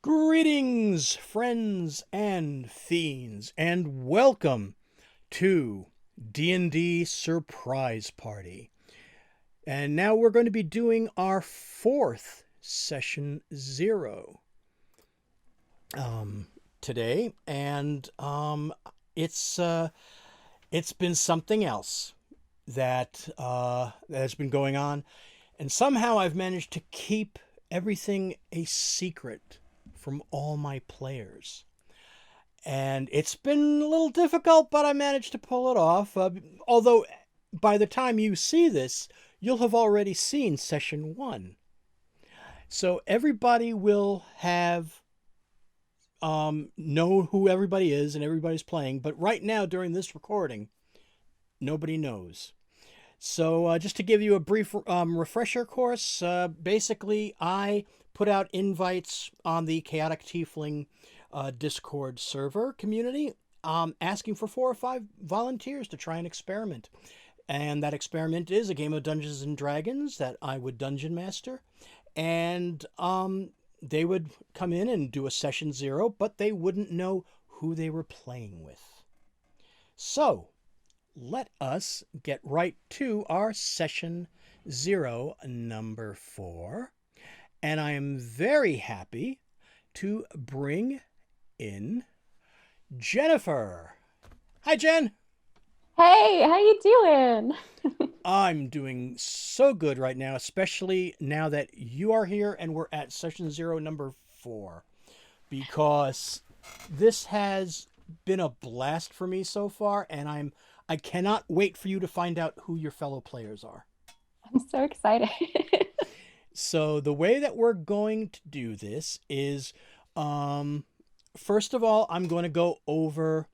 Greetings, friends and fiends, and welcome to D&D Surprise Party. And now we're going to be doing our fourth session 0 today, and it's been something else that has been going on, and somehow I've managed to keep everything a secret from all my players. And it's been a little difficult, but I managed to pull it off. Although, by the time you see this, you'll have already seen session 1. So everybody will have know who everybody is and everybody's playing. But right now, during this recording, nobody knows. So just to give you a brief refresher course, basically I put out invites on the Chaotic Tiefling Discord server community, asking for 4 or 5 volunteers to try an experiment. And that experiment is a game of Dungeons and Dragons that I would dungeon master. And they would come in and do a session 0, but they wouldn't know who they were playing with. So let us get right to our session 0, number 4. And I am very happy to bring in Jennifer. Hi, Jen. Hey, how you doing? I'm doing so good right now, especially now that you are here and we're at session 0, number 4, because this has been a blast for me so far, and I cannot wait for you to find out who your fellow players are. I'm so excited. So the way that we're going to do this is, first of all, I'm going to go over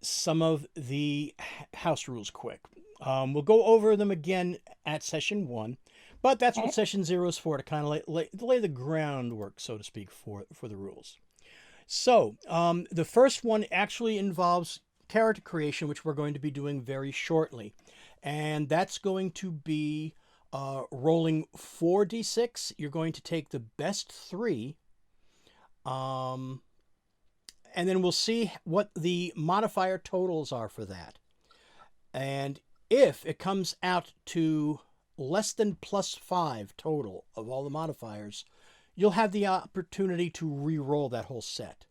some of the house rules quick. We'll go over them again at session 1, but that's Okay. what session 0 is for, to kind of lay the groundwork, so to speak, for the rules. So the first one actually involves character creation, which we're going to be doing very shortly. And that's going to be rolling 4d6. You're going to take the best 3. And then we'll see what the modifier totals are for that. And if it comes out to less than +5 total of all the modifiers, you'll have the opportunity to re-roll that whole set.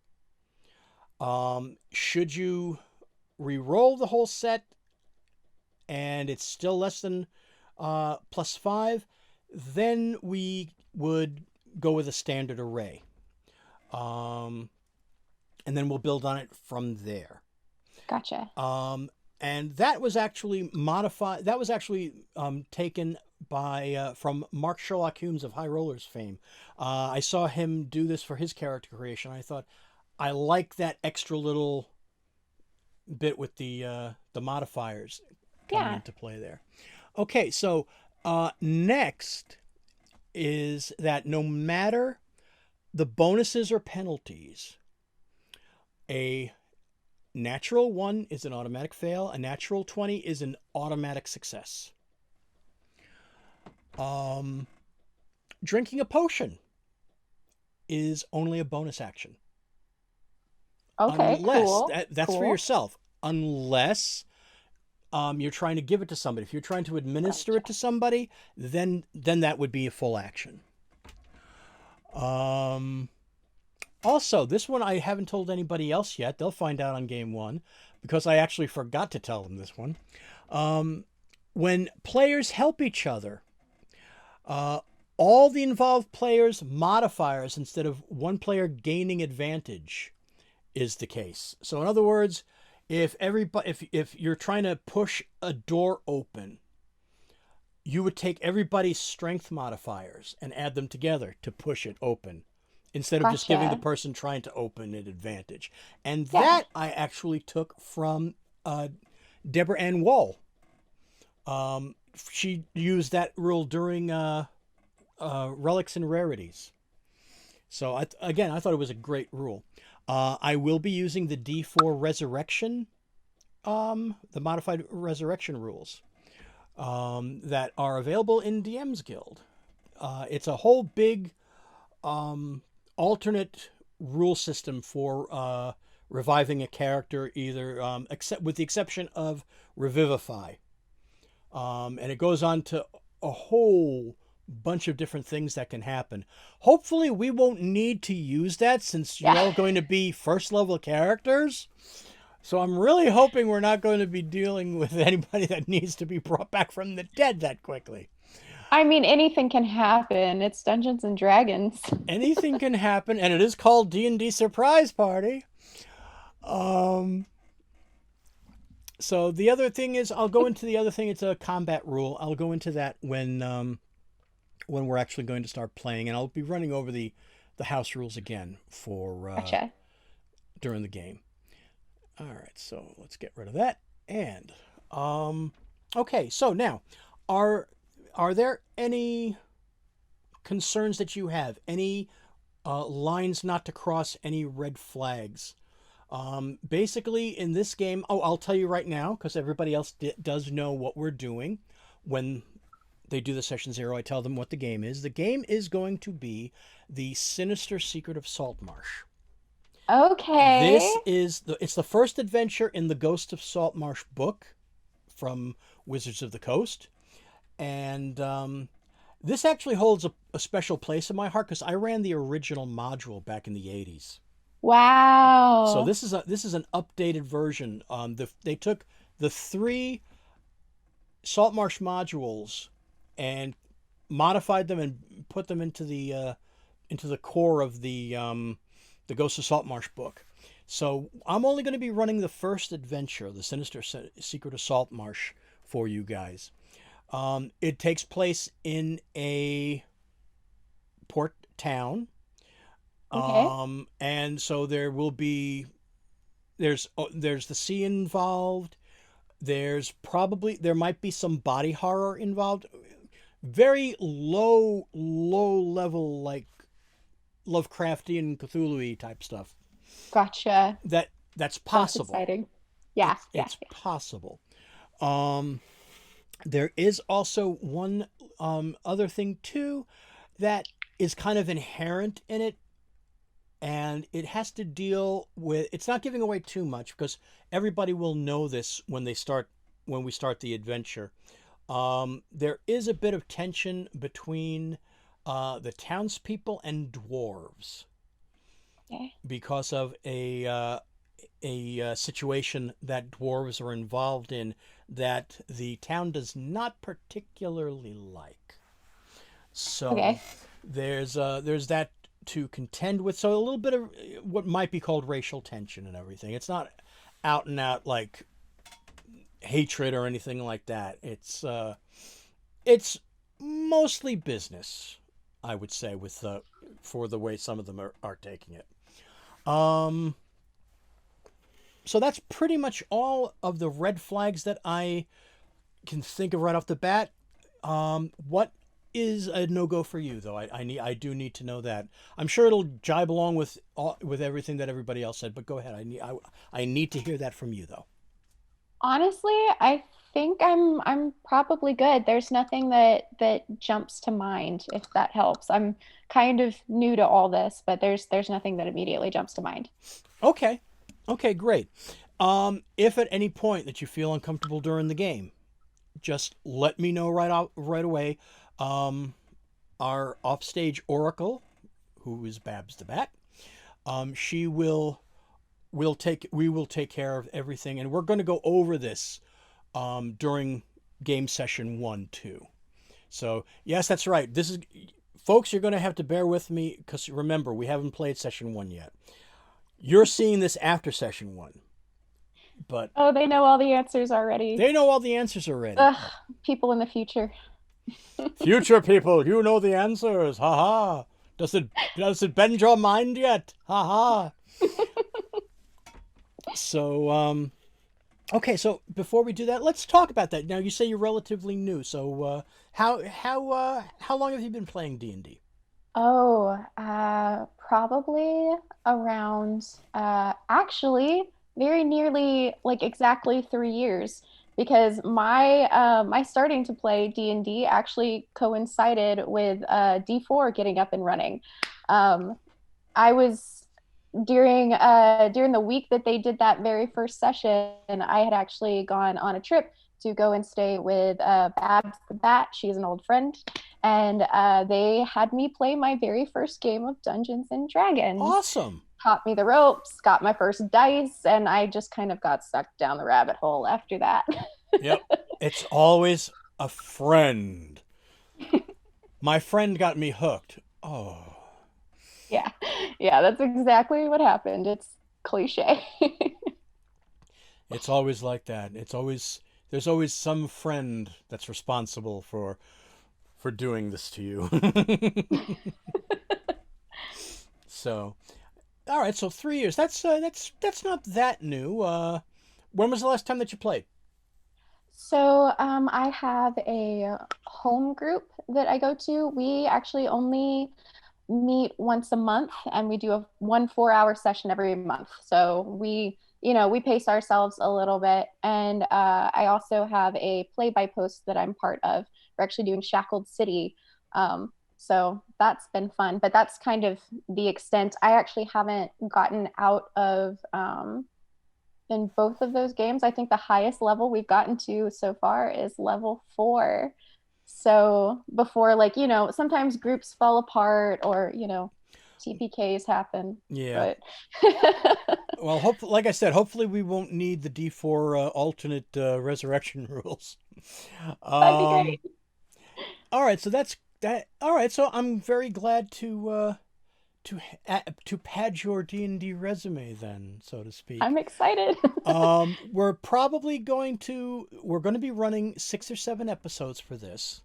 Should you re-roll the whole set and it's still less than +5, then we would go with a standard array. And then we'll build on it from there. Gotcha. And that was actually modified. That was actually taken by from Mark Sherlock Humes of High Rollers fame. I saw him do this for his character creation. I thought, I like that extra little bit with the modifiers coming Yeah. into play there. Okay, so next is that no matter the bonuses or penalties, a natural 1 is an automatic fail. A natural 20 is an automatic success. Drinking a potion is only a bonus action. Okay, Unless, cool. that's for Cool. yourself. Unless you're trying to give it to somebody. If you're trying to administer it Gotcha. to somebody, then that would be a full action. Also, this one I haven't told anybody else yet. They'll find out on game 1, because I actually forgot to tell them this one. When players help each other, all the involved players' modifiers, instead of one player gaining advantage, is the case. So in other words, if you're trying to push a door open, you would take everybody's strength modifiers and add them together to push it open, instead of just giving the Gotcha. person trying to open an advantage. And Yeah. that I actually took from Deborah Ann Wall. She used that rule during Relics and Rarities. So I thought it was a great rule. I will be using the D4 Resurrection, the modified Resurrection rules that are available in DM's Guild. It's a whole big alternate rule system for reviving a character, either except with the exception of revivify, and it goes on to a whole bunch of different things that can happen. Hopefully, we won't need to use that since you're Yeah. all going to be first level characters. So I'm really hoping we're not going to be dealing with anybody that needs to be brought back from the dead that quickly. I mean, anything can happen. It's Dungeons and Dragons. Anything can happen, and it is called D&D Surprise Party. Um, so the other thing is, I'll go into the other thing. It's a combat rule. I'll go into that when we're actually going to start playing, and I'll be running over the house rules again for Gotcha. during the game. All right, so let's get rid of that. And okay, so now, are are there any concerns that you have? Any lines not to cross? Any red flags? Basically, in this game, oh, I'll tell you right now because everybody else does know what we're doing. When they do the session zero, I tell them what the game is. The game is going to be the Sinister Secret of Saltmarsh. Okay. It's the first adventure in the Ghost of Saltmarsh book from Wizards of the Coast, and this actually holds a special place in my heart because I ran the original module back in the '80s. So Wow. this is an updated version. They took the three Saltmarsh modules and modified them and put them into the core of the Ghost of Saltmarsh book. So I'm only going to be running the first adventure, the Sinister Secret of Saltmarsh, for you guys. It takes place in a port town, Okay. and so there's the sea involved. There might be some body horror involved. Very low level, like Lovecraftian Cthulhu type stuff. Gotcha. That's That's possible. exciting. Yeah, yeah, It's yeah. possible. Um, there is also one other thing too that is kind of inherent in it, and it has to deal with. It's not giving away too much because everybody will know this when we start the adventure. There is a bit of tension between the townspeople and dwarves Okay. because of a situation that dwarves are involved in that the town does not particularly like. So Okay. there's that to contend with. So a little bit of what might be called racial tension and everything. It's not out and out like hatred or anything like that. It's mostly business, I would say, with for the way some of them are taking it. Um, so that's pretty much all of the red flags that I can think of right off the bat. What is a no go for you though? I do need to know that. I'm sure it'll jibe along with everything that everybody else said, but go ahead. I need to hear that from you though. Honestly, I think I'm probably good. There's nothing that jumps to mind, if that helps. I'm kind of new to all this, but there's nothing that immediately jumps to mind. Okay. Okay, great. If at any point that you feel uncomfortable during the game, just let me know right away. Um, our offstage oracle, who is Babs the Bat, she we will take care of everything, and we're going to go over this during game session 1 too. So yes, that's right. This is folks. You're going to have to bear with me because remember we haven't played session 1 yet. You're seeing this after session 1, but Oh, they know all the answers already. they know all the answers already. Ugh, people in the future. Future people, you know the answers. Ha ha. Does it bend your mind yet? Ha ha. So okay, so before we do that, let's talk about that. Now you say you're relatively new. So how long have you been playing D&D? Oh, probably around, actually, very nearly, like exactly 3 years, because my starting to play D&D actually coincided with D4 getting up and running. Um, I was during the week that they did that very first session, I had actually gone on a trip to go and stay with Babs the Bat. She's an old friend, and they had me play my very first game of Dungeons and Dragons. Awesome. Taught me the ropes, got my first dice, and I just kind of got sucked down the rabbit hole after that. Yep. It's always a friend. My friend got me hooked. Oh, Yeah, yeah, that's exactly what happened. It's cliche. it's always like that. There's always some friend that's responsible for doing this to you. So, all right. So 3 years. That's not that new. When was the last time that you played? So, I have a home group that I go to. We actually only meet once a month and we do a 1 4 hour session every month. So we pace ourselves a little bit. And I also have a play by post that I'm part of. We're actually doing Shackled City. So that's been fun, but that's kind of the extent. I actually haven't gotten out of in both of those games. I think the highest level we've gotten to so far is level 4. So before, like, sometimes groups fall apart or, TPKs happen, Yeah. but Well, like I said, hopefully we won't need the D4 alternate resurrection rules. that'd be great. Um, all right, so that's that. All right, so I'm very glad to pad your D&D resume then, so to speak. I'm excited. We're going to be running 6 or 7 episodes for this.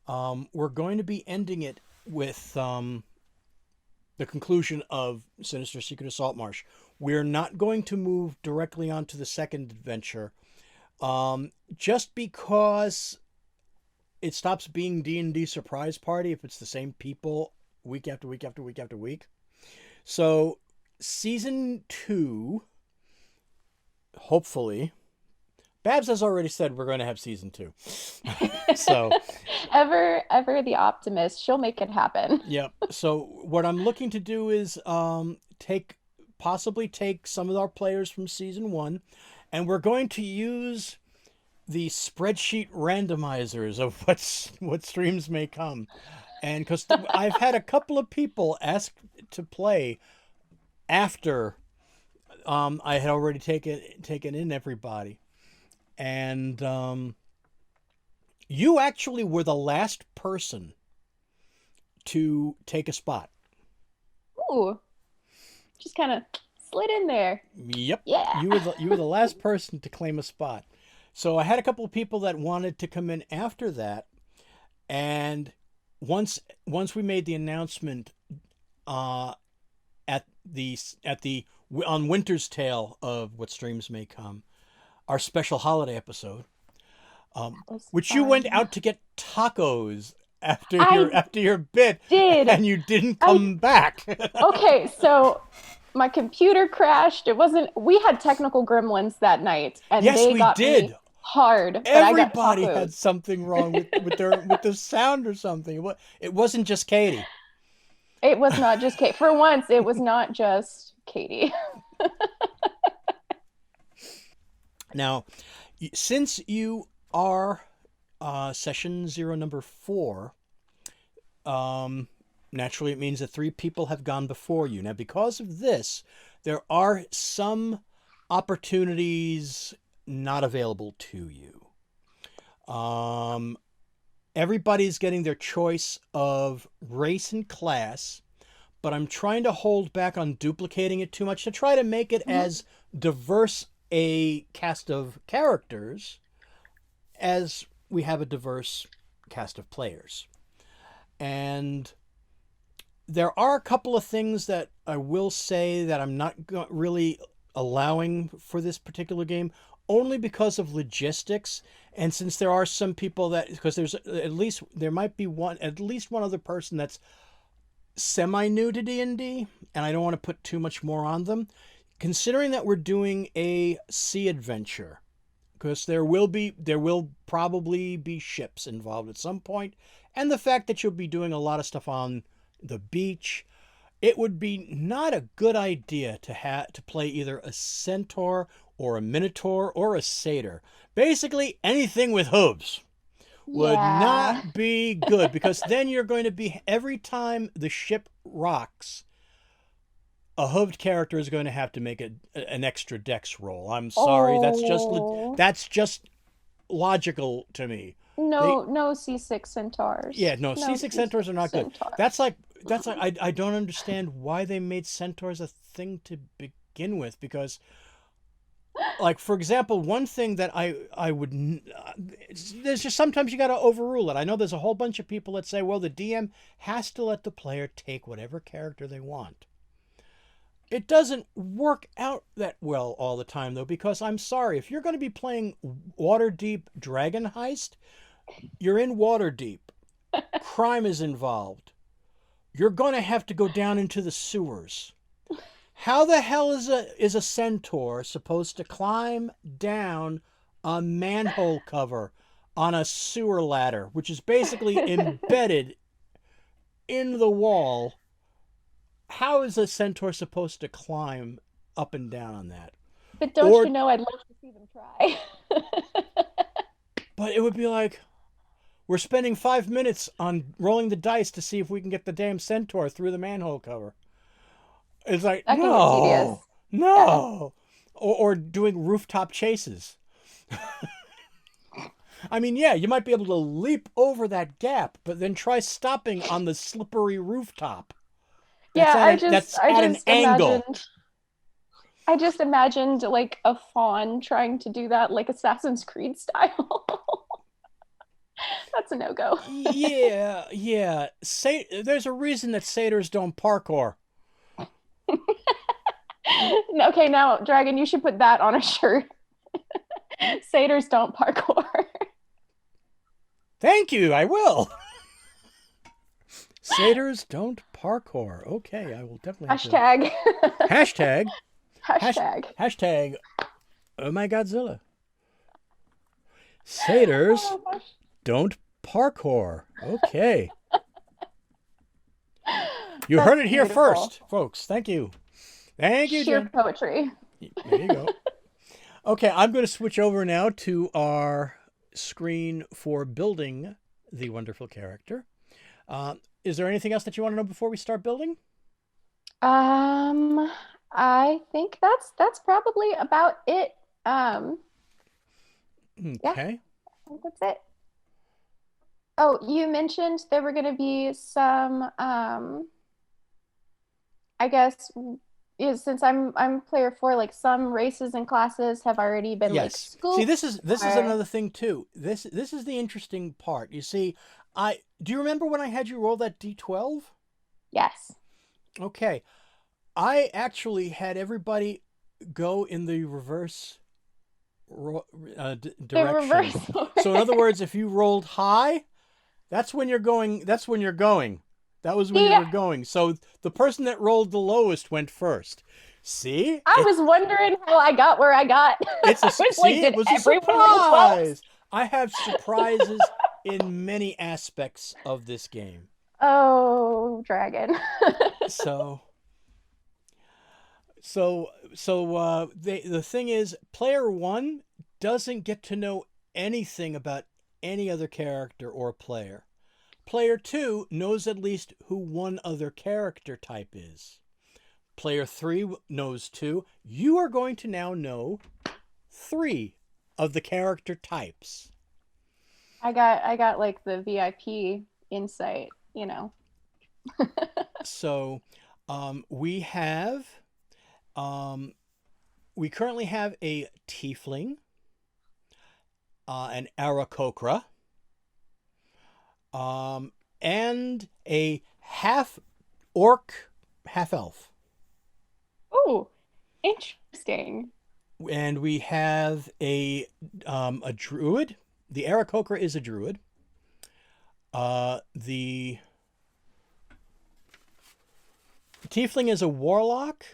We're going to be ending it with the conclusion of Sinister Secret of Saltmarsh. We're not going to move directly onto the second adventure, just because it stops being D&D Surprise Party if it's the same people week after week after week after week. So season 2, hopefully, Babs has already said we're going to have season 2. So Ever the optimist. She'll make it happen. yeah. So what I'm looking to do is possibly take some of our players from season 1, and we're going to use the spreadsheet randomizers of what streams may come. And because I've had a couple of people ask to play after I had already taken in everybody, and you actually were the last person to take a spot. Ooh, just kind of slid in there. Yep, Yeah. you were the last person to claim a spot. So I had a couple of people that wanted to come in after that, and once we made the announcement at the on Winter's Tale of What Streams May Come, our special holiday episode, Was which you went fun. out to get tacos I after your bit, did. and you didn't I come back. Okay, so my computer crashed. It wasn't, we had technical gremlins that night and Yes, they we got did. me hard, but I got Everybody had tacos. something wrong with the sound or something. It wasn't just Katie. It was not just Kate. For once, it was not just Katie. Now, since you are session 0 number 4, naturally it means that 3 people have gone before you. Now, because of this, there are some opportunities not available to you. Everybody's getting their choice of race and class, but I'm trying to hold back on duplicating it too much to try to make it Mhm. as diverse a cast of characters as we have a diverse cast of players. And there are a couple of things that I will say that I'm not really allowing for this particular game, only because of logistics. And since there are some people because there might be at least one other person that's semi new to D&D, and I don't want to put too much more on them. Considering that we're doing a sea adventure, because there will probably be ships involved at some point, and the fact that you'll be doing a lot of stuff on the beach, it would be not a good idea to play either a centaur or a minotaur or a satyr. Basically, anything with hooves would Yeah. not be good, because then you're going to be, every time the ship rocks, a hooved character is going to have to make an extra dex roll. I'm sorry, Oh, that's just logical to me. They no C6 centaurs. Yeah, no, No C6 C6 centaurs are not good. That's centaurs. like I don't understand why they made centaurs a thing to begin with, because, like, for example, one thing that I would there's just sometimes you got to overrule it. I know there's a whole bunch of people that say, well, the DM has to let the player take whatever character they want. It doesn't work out that well all the time, though, because I'm sorry, if you're going to be playing Waterdeep Dragon Heist, you're in Waterdeep. Crime is involved. You're going to have to go down into the sewers. How the hell is a centaur supposed to climb down a manhole cover on a sewer ladder, which is basically embedded in the wall? How is a centaur supposed to climb up and down on that? But don't you Or, know I'd love to see them try. but it would be like, we're spending 5 minutes on rolling the dice to see if we can get the damn centaur through the manhole cover. It's like, That can get tedious. no, Yeah. no. Or doing rooftop chases. I mean, yeah, you might be able to leap over that gap, but then try stopping on the slippery rooftop. Yeah, That's I at an just angle. imagined like a fawn trying to do that like Assassin's Creed style. That's a no-go. Yeah, yeah. There's a reason that satyrs don't parkour. Okay, now Dragon, you should put that on a shirt. Satyrs don't parkour. Thank you, I will. Satyrs don't parkour. Okay, I will definitely have to. Hashtag. Hashtag. Hashtag. Hashtag. Oh my Godzilla. Satyrs Oh, gosh. don't parkour. Okay. You heard That's it here beautiful. first, folks. Thank you. Thank you, Sheer Jen. poetry. There you go. Okay, I'm going to switch over now to our screen for building the wonderful character. Is there anything else that you want to know before we start building? Um, I think that's probably about it. Um, yeah, Okay. I think that's it. Oh, you mentioned there were going to be some, I guess, since I'm player four, like some races and classes have already been like Yes. See, scooped. this is Or another thing too. This is the interesting part. You see, I do you remember when I had you roll that D12? yes, Okay. I actually had everybody go in the reverse the direction. reverse So in order. other words, if you rolled high, that's when you're going. That's when you're going. That was when you Yeah, were going. So the person that rolled the lowest went first. See, I was wondering how I got where I got. it's a I was like, see. It did was a everyone roll 12s? surprise. I have surprises in many aspects of this game. Oh, dragon. So the thing is, player one doesn't get to know anything about any other character or player. Player two knows at least who one other character type is. Player three knows two. You are going to now know three of the character types. I got like the VIP insight, you know. So we have we currently have a tiefling, an Aarakocra, and a half orc, half elf. Oh, interesting. And we have a druid. The Aarakocra is a druid. The tiefling is a warlock,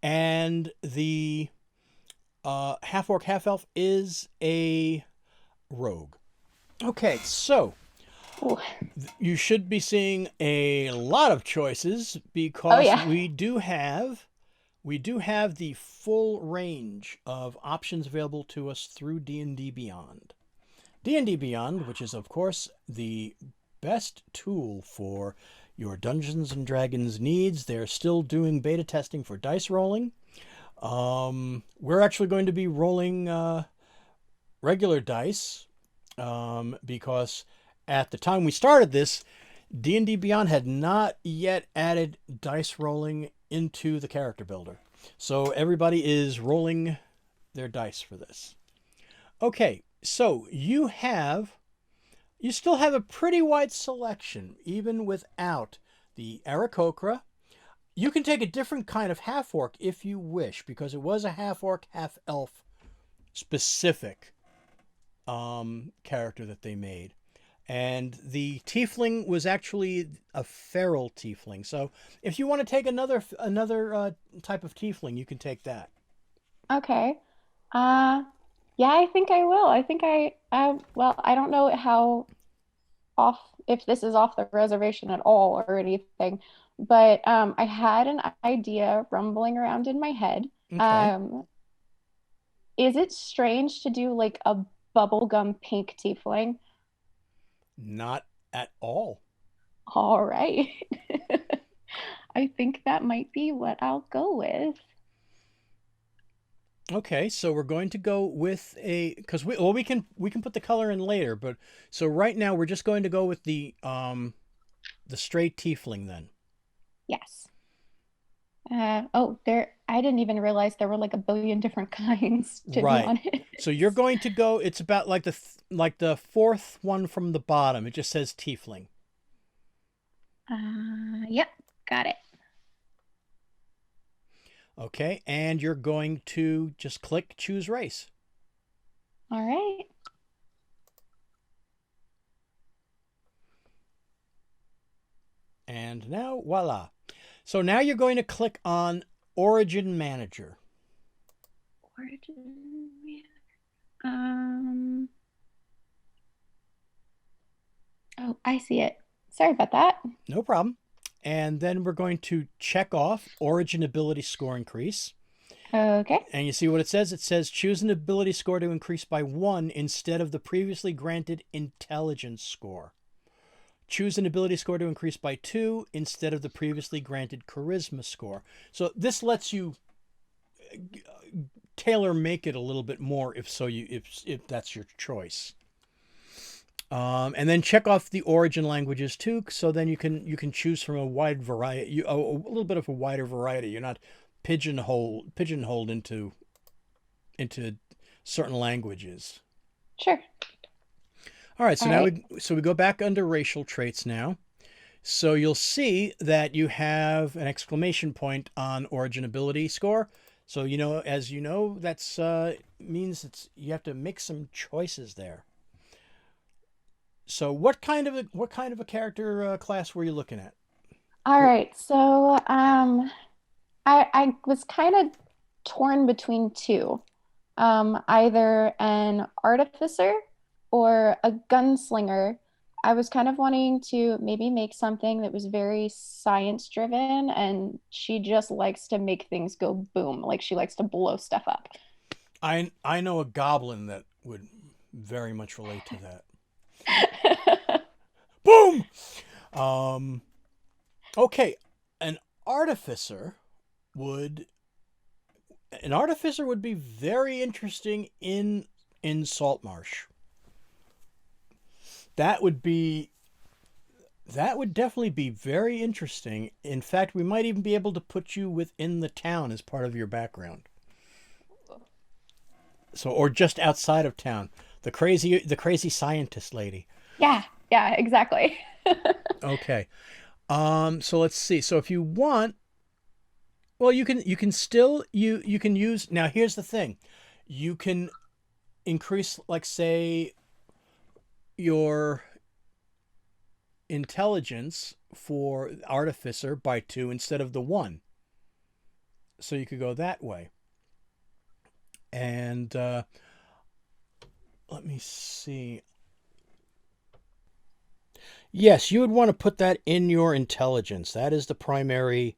and the half orc, half elf is a rogue. Okay, so Ooh. You should be seeing a lot of choices Oh because yeah. we do have the full range of options available to us through D&D Beyond. D&D Beyond, which is of course the best tool for your Dungeons and Dragons needs. They're still doing beta testing for dice rolling. We're actually going to be rolling regular dice because at the time we started this, D&D Beyond had not yet added dice rolling into the character builder. So everybody is rolling their dice for this. Okay, so you still have a pretty wide selection even without the Aarakocra. You can take a different kind of half orc if you wish because it was a half orc, half elf specific character that they made. And the tiefling was actually a feral tiefling. So if you want to take another type of tiefling, you can take that. Okay. Uh, yeah, I think I will. I think well, I don't know how off if this is off the reservation at all or anything, but I had an idea rumbling around in my head. Okay. Um, is it strange to do like a bubblegum pink tiefling? Not at all. All right. I think that might be what I'll go with. Okay, so we're going to go with a because we can put the color in later, but so right now we're just going to go with the straight tiefling then. Yes. Oh, I didn't even realize there were like a billion different kinds, to be Right. honest. So you're going to go. It's about like the fourth one from the bottom. It just says tiefling. Yep, got it. Okay, and you're going to just click choose race. All right. And now voila. So now you're going to click on Origin Manager. Origin. Um, oh, I see it. Sorry about that. No problem. And then we're going to check off Origin Ability Score Increase. Okay. And you see what it says? It says choose an ability score to increase by 1 instead of the previously granted intelligence score. Choose an ability score to increase by 2 instead of the previously granted charisma score. So this lets you tailor make it a little bit more if that's your choice. And then check off the origin languages too, so then you can choose from a wide variety, a little bit of a wider variety. You're not pigeonholed into certain languages. Sure. All right, so All now right. we go back under racial traits now. So you'll see that you have an exclamation point on origin ability score. So as you know, that's means you have to make some choices there. So what kind of a character class were you looking at? All right. So, I was kind of torn between two. Either an artificer or a gunslinger. I was kind of wanting to maybe make something that was very science driven, and she just likes to make things go boom. Like she likes to blow stuff up. I know a goblin that would very much relate to that. Boom. Um. Okay, an artificer would an artificer would be very interesting in Saltmarsh. That would be that would definitely be very interesting. In fact, we might even be able to put you within the town as part of your background. So, or just outside of town. The crazy scientist lady. Yeah, yeah, exactly. Okay. So let's see. So if you want, well, you can still you can use. Now here's the thing. You can increase, like, say, your intelligence for artificer by 2 instead of the 1. So you could go that way. And let me see. Yes, you would want to put that in your intelligence. That is the primary.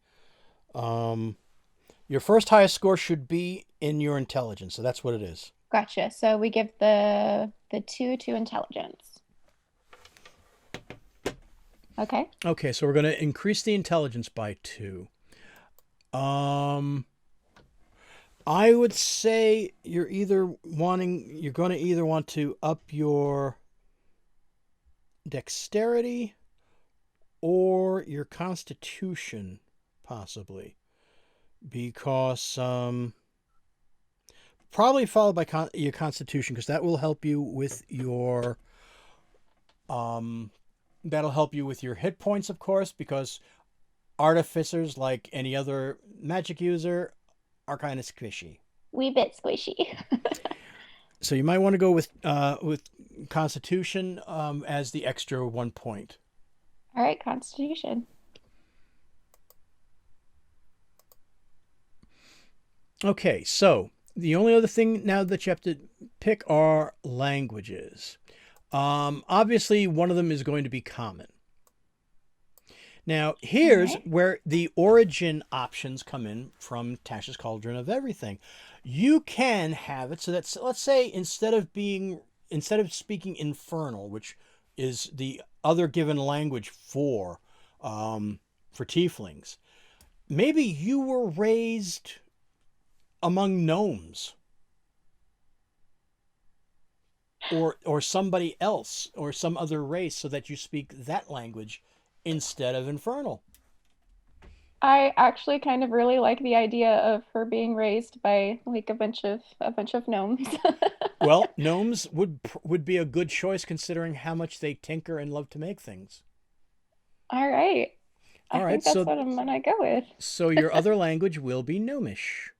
Um, your first highest score should be in your intelligence. So that's what it is. Gotcha. So we give the two to intelligence. Okay. Okay, so we're going to increase the intelligence by 2. Um, I would say you're going to either want to up your dexterity or your constitution, possibly, because probably followed by your constitution, because that will help you with your um, that'll help you with your hit points, of course, because artificers, like any other magic user, are kind of squishy. Wee bit squishy. So you might want to go with Constitution as the extra 1 point. All right, Constitution. Okay, so the only other thing now that you have to pick are languages. Obviously, one of them is going to be common. Now, All here's right. where the origin options come in from Tasha's Cauldron of Everything. You can have it so that, let's say, instead of speaking Infernal, which is the other given language for Tieflings, maybe you were raised among gnomes, or somebody else, or some other race, so that you speak that language instead of Infernal. I actually kind of really like the idea of her being raised by like a bunch of gnomes. Well, gnomes would be a good choice considering how much they tinker and love to make things. All right. I All right, think that's what I'm gonna go with. so your other language will be gnomish.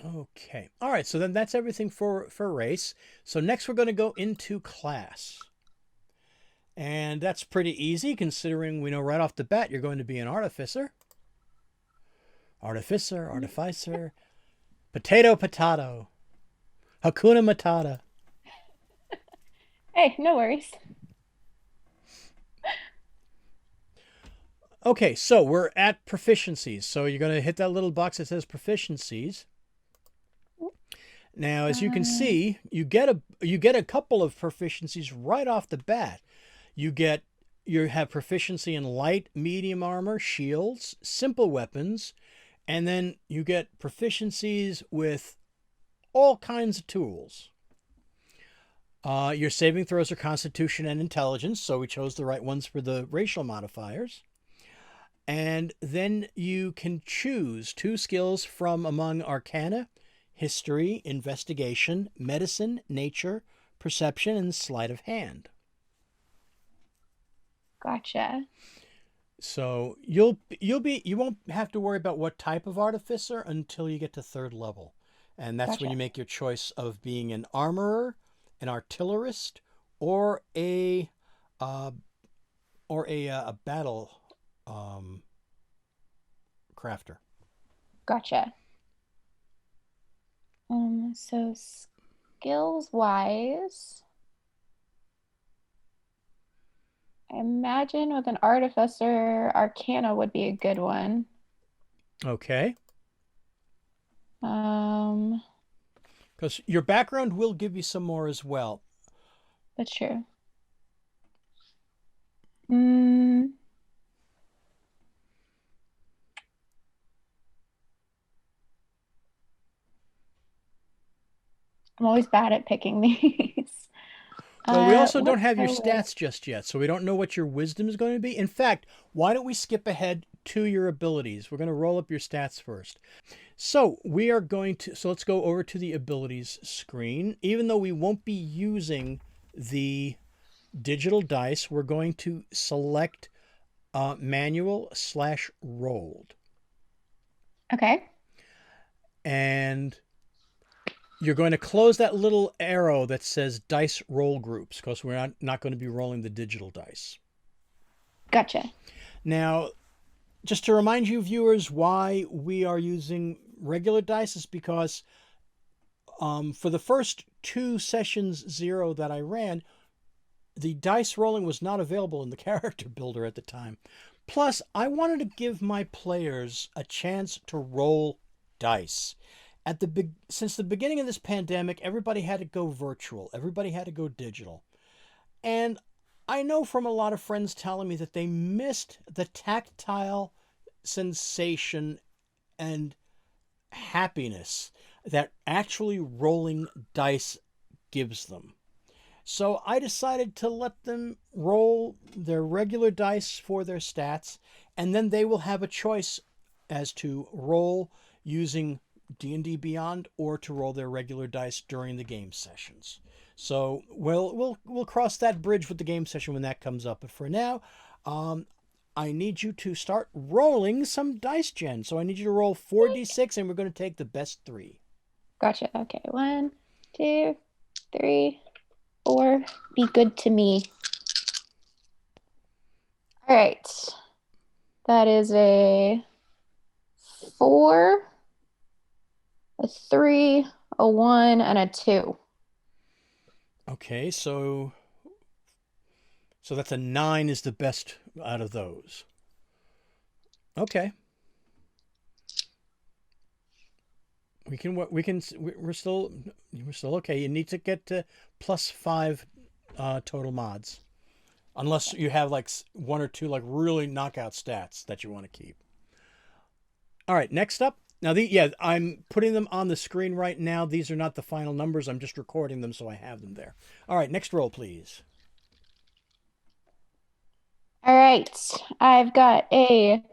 Okay. All right, so then that's everything for race. So next we're going to go into class. And that's pretty easy considering we know right off the bat you're going to be an artificer. Artificer, artificer, potato, potato, Hakuna Matata. Hey, no worries. Okay, so we're at proficiencies. So you're going to hit that little box that says proficiencies. Now, as you can Um, see, you get a couple of proficiencies right off the bat. You have proficiency in light, medium armor, shields, simple weapons, and then you get proficiencies with all kinds of tools. Your saving throws are Constitution and Intelligence, so we chose the right ones for the racial modifiers. And then you can choose 2 skills from among Arcana, History, Investigation, Medicine, Nature, Perception, and Sleight of Hand. gotcha. So you won't have to worry about what type of artificer until you get to 3rd level, and that's when Gotcha. you make your choice of being an armorer, an artillerist, or uh, a battle um, crafter. Gotcha. So skills wise, I imagine with an artificer, Arcana would be a good one. Okay, Um, because your background will give you some more as well. that's true. Mm, I'm always bad at picking these. Well, we also don't Let's have your go with, stats just yet, so we don't know what your wisdom is going to be. In fact, why don't we skip ahead to your abilities? We're going to roll up your stats first. So let's go over to the abilities screen. Even though we won't be using the digital dice, we're going to select manual/rolled. okay. And you're going to close that little arrow that says dice roll groups because we're not going to be rolling the digital dice. Gotcha. Now, just to remind you viewers why we are using regular dice is because for the first 2 sessions 0 that I ran, the dice rolling was not available in the character builder at the time. Plus, I wanted to give my players a chance to roll dice. Since the beginning of this pandemic, everybody had to go virtual. Everybody had to go digital. And I know from a lot of friends telling me that they missed the tactile sensation and happiness that actually rolling dice gives them. So I decided to let them roll their regular dice for their stats, and then they will have a choice as to roll using D&D Beyond or to roll their regular dice during the game sessions. So we'll cross that bridge with the game session when that comes up. But for now, I need you to start rolling some dice, Jen. So I need you to roll 4d6, and we're going to take the best 3. Gotcha. Okay. 1, 2, 3, 4. Be good to me. All right. That is a 4, a 3, a 1, and a 2. Okay, so that's a 9 is the best out of those. Okay. We're still okay. You need to get to +5 total mods. Unless you have like 1 or 2 like really knockout stats that you want to keep. All right, next up. Now I'm putting them on the screen right now. These are not the final numbers. I'm just recording them so I have them there. All right, next roll please. All right. I've got a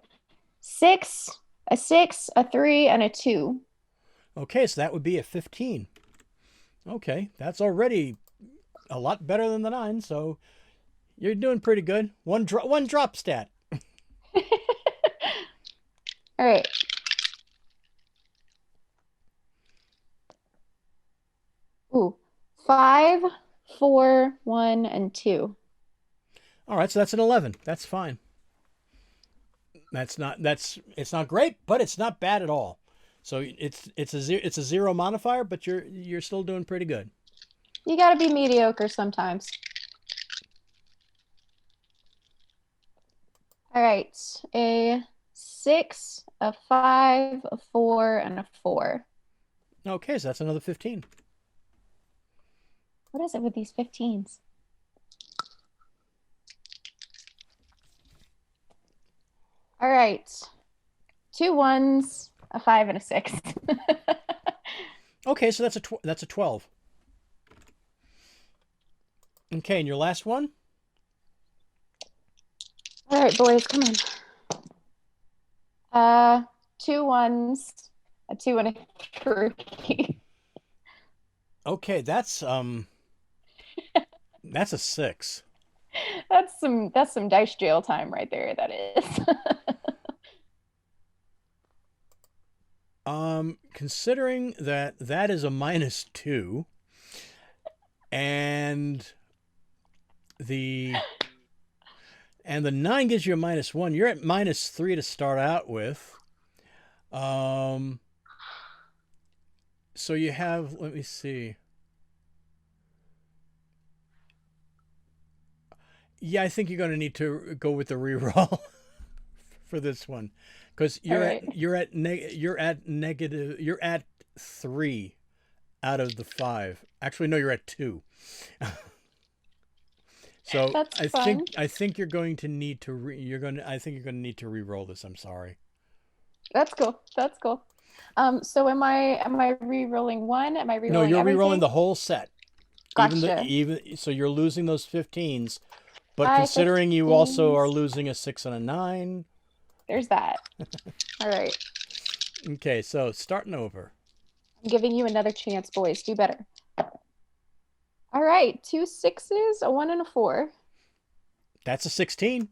6, a 6, a 3, and a 2. Okay, so that would be a 15. Okay, that's already a lot better than the 9, so you're doing pretty good. One drop stat. All right. Ooh, 5, 4, 1, and 2. All right, so that's an 11. That's fine. It's not great, but it's not bad at all. So it's a 0 modifier, but you're still doing pretty good. You got to be mediocre sometimes. All right. A 6, a 5, a 4, and a 4. Okay, so that's another 15. What is it with these 15s? All right. 2 1s, a 5, and a 6. Okay, so that's a 12. Okay, and your last one? All right, boys, come on. 2 1s, a 2, and a 3. Okay, that's a 6. That's some dice jail time right there, that is. Considering that is a -2, and the 9 gives you a -1, you're at -3 to start out with. So you have, let me see. Yeah, I think you're going to need to go with the reroll for this one, because right. you're at negative. You're at 3 out of the 5. Actually, no, you're at 2. So That's fun. I think you're going to need to I think you're going to need to re-roll this. I'm sorry. That's cool. That's cool. So am I re-rolling one? Am I No, re-rolling you're re-rolling everything? the whole set. Gotcha. Even so, you're losing those 15s, but Five considering you also are 15s. losing a 6 and a 9. There's that. All right. Okay, so starting over. I'm giving you another chance, boys. Do better. All right. 2 6s, a 1, and a 4. That's a 16.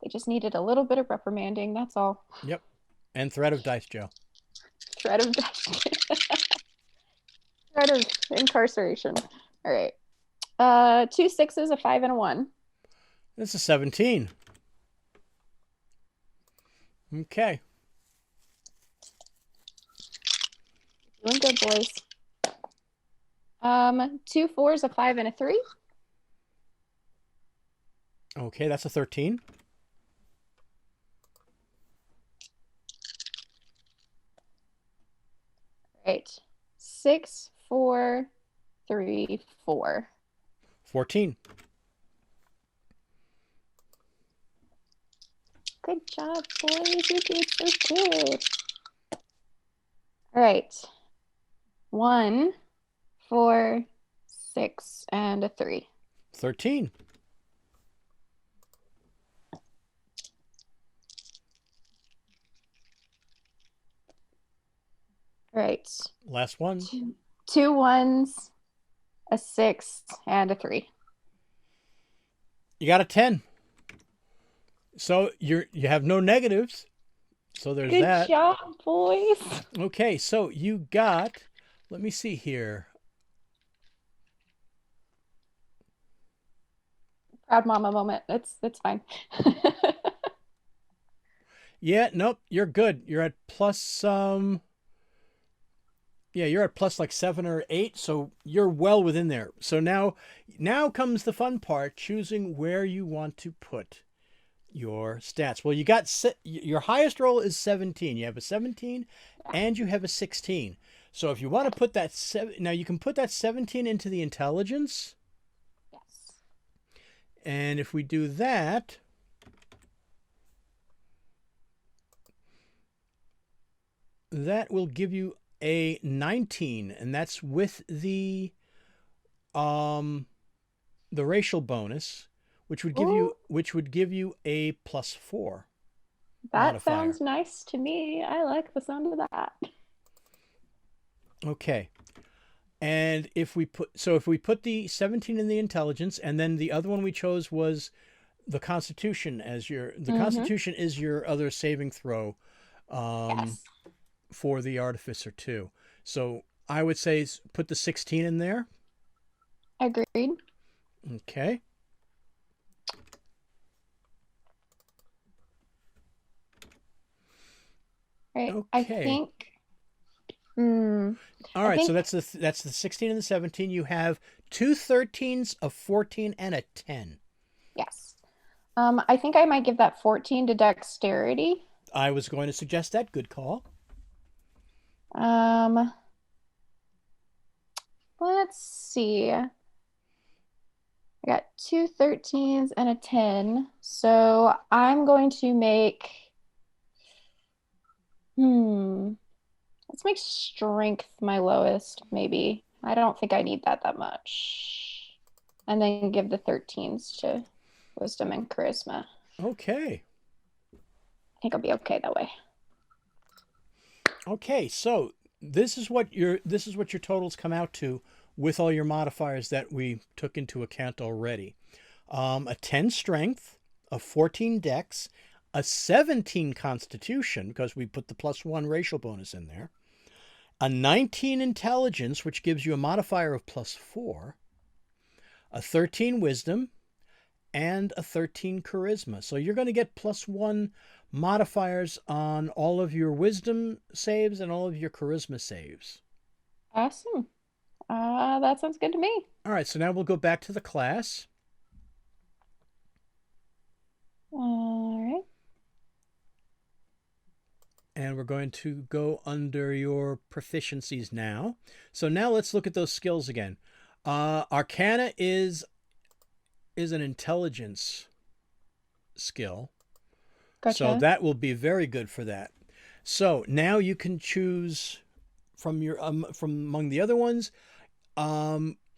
They just needed a little bit of reprimanding. That's all. Yep. And threat of dice jail. Threat of threat of incarceration. All right. 2 6s, a 5, and a 1. It's a 17. Okay. Doing good, boys. Two fours, a five, and a three. Okay, that's a 13. Right. Six, four, three, four. 14. Good job, boys. You did so good. All right. One, four, six, and a three. 13. All right. Last one. Two ones, a six, and a three. You got a 10. So you have no negatives. So there's Good that. job, boys. Okay, so you got, let me see here. Proud mama moment. It's fine. Yeah, nope, you're good. You're at plus yeah, you're at plus like 7 or 8, so you're well within there. So now comes the fun part, choosing where you want to put your stats. Well, you got your highest roll is 17. You have a 17 and you have a 16. So if you want to put that now you can put that 17 into the intelligence. Yes. And if we do that, that will give you a 19, and that's with the racial bonus, which would give you a +4 That modifier. sounds nice to me. I like the sound of that. Okay. And if we put the 17 in the intelligence, and then the other one we chose was the Constitution as Constitution is your other saving throw Yes. for the Artificer too. So I would say put the 16 in there. Agreed. Okay. Right. Okay. I think. All right. So that's the 16 and the 17. You have two 13s, a 14, and a 10. Yes. I think I might give that 14 to dexterity. I was going to suggest that. Good call. Let's see. I got two 13s and a 10. So I'm going to make. Let's make strength my lowest, maybe. I don't think I need that much. And then give the 13s to wisdom and charisma. Okay. I think I'll be okay that way. Okay, so this is what your totals come out to with all your modifiers that we took into account already. A 10 strength, a 14 dex, a 17 constitution, because we put the +1 racial bonus in there, a 19 intelligence, which gives you a modifier of +4, a 13 wisdom, and a 13 charisma. So you're going to get +1 modifiers on all of your wisdom saves and all of your charisma saves. Awesome. That sounds good to me. All right, so now we'll go back to the class. All right. And we're going to go under your proficiencies now. So now let's look at those skills again. Arcana is an intelligence skill. Gotcha. So that will be very good for that. So now you can choose from your from among the other ones.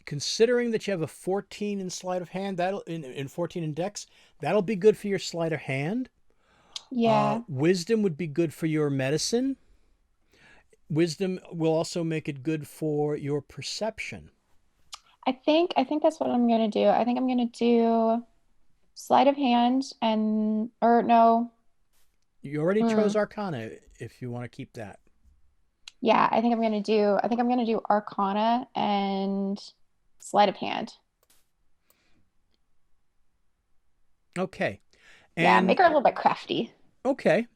Considering that you have a 14 in sleight of hand, that'll in 14 in dex, that'll be good for your sleight of hand. Yeah. Wisdom would be good for your medicine. Wisdom will also make it good for your perception. I think that's what I'm gonna do. I think I'm gonna do sleight of hand or no. You already chose Arcana if you want to keep that. Yeah, I think I'm gonna do Arcana and sleight of hand. Okay. Yeah, make And her a little bit crafty. okay.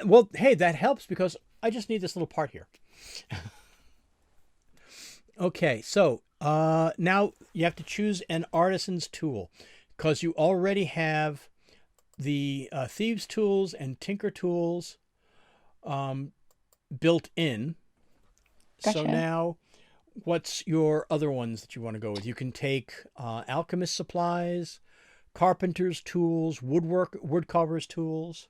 Well, hey, that helps because I just need this little part here. Okay, so now you have to choose an artisan's tool because you already have the thieves' tools and tinker tools um, built in. So Gotcha. now, what's your other ones that you want to go with? You can take alchemist supplies, carpenter's tools, woodcarver's tools.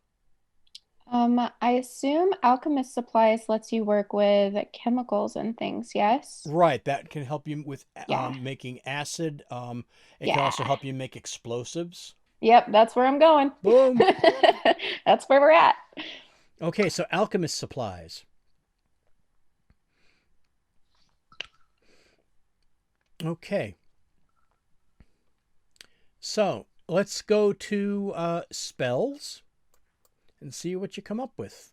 I assume alchemist supplies lets you work with chemicals and things, yes? Right, that can help you with Yeah. making acid. It can Yeah. also help you make explosives. Yep, that's where I'm going. Boom. That's where we're at. Okay, so alchemist supplies. Okay, so let's go to spells and see what you come up with.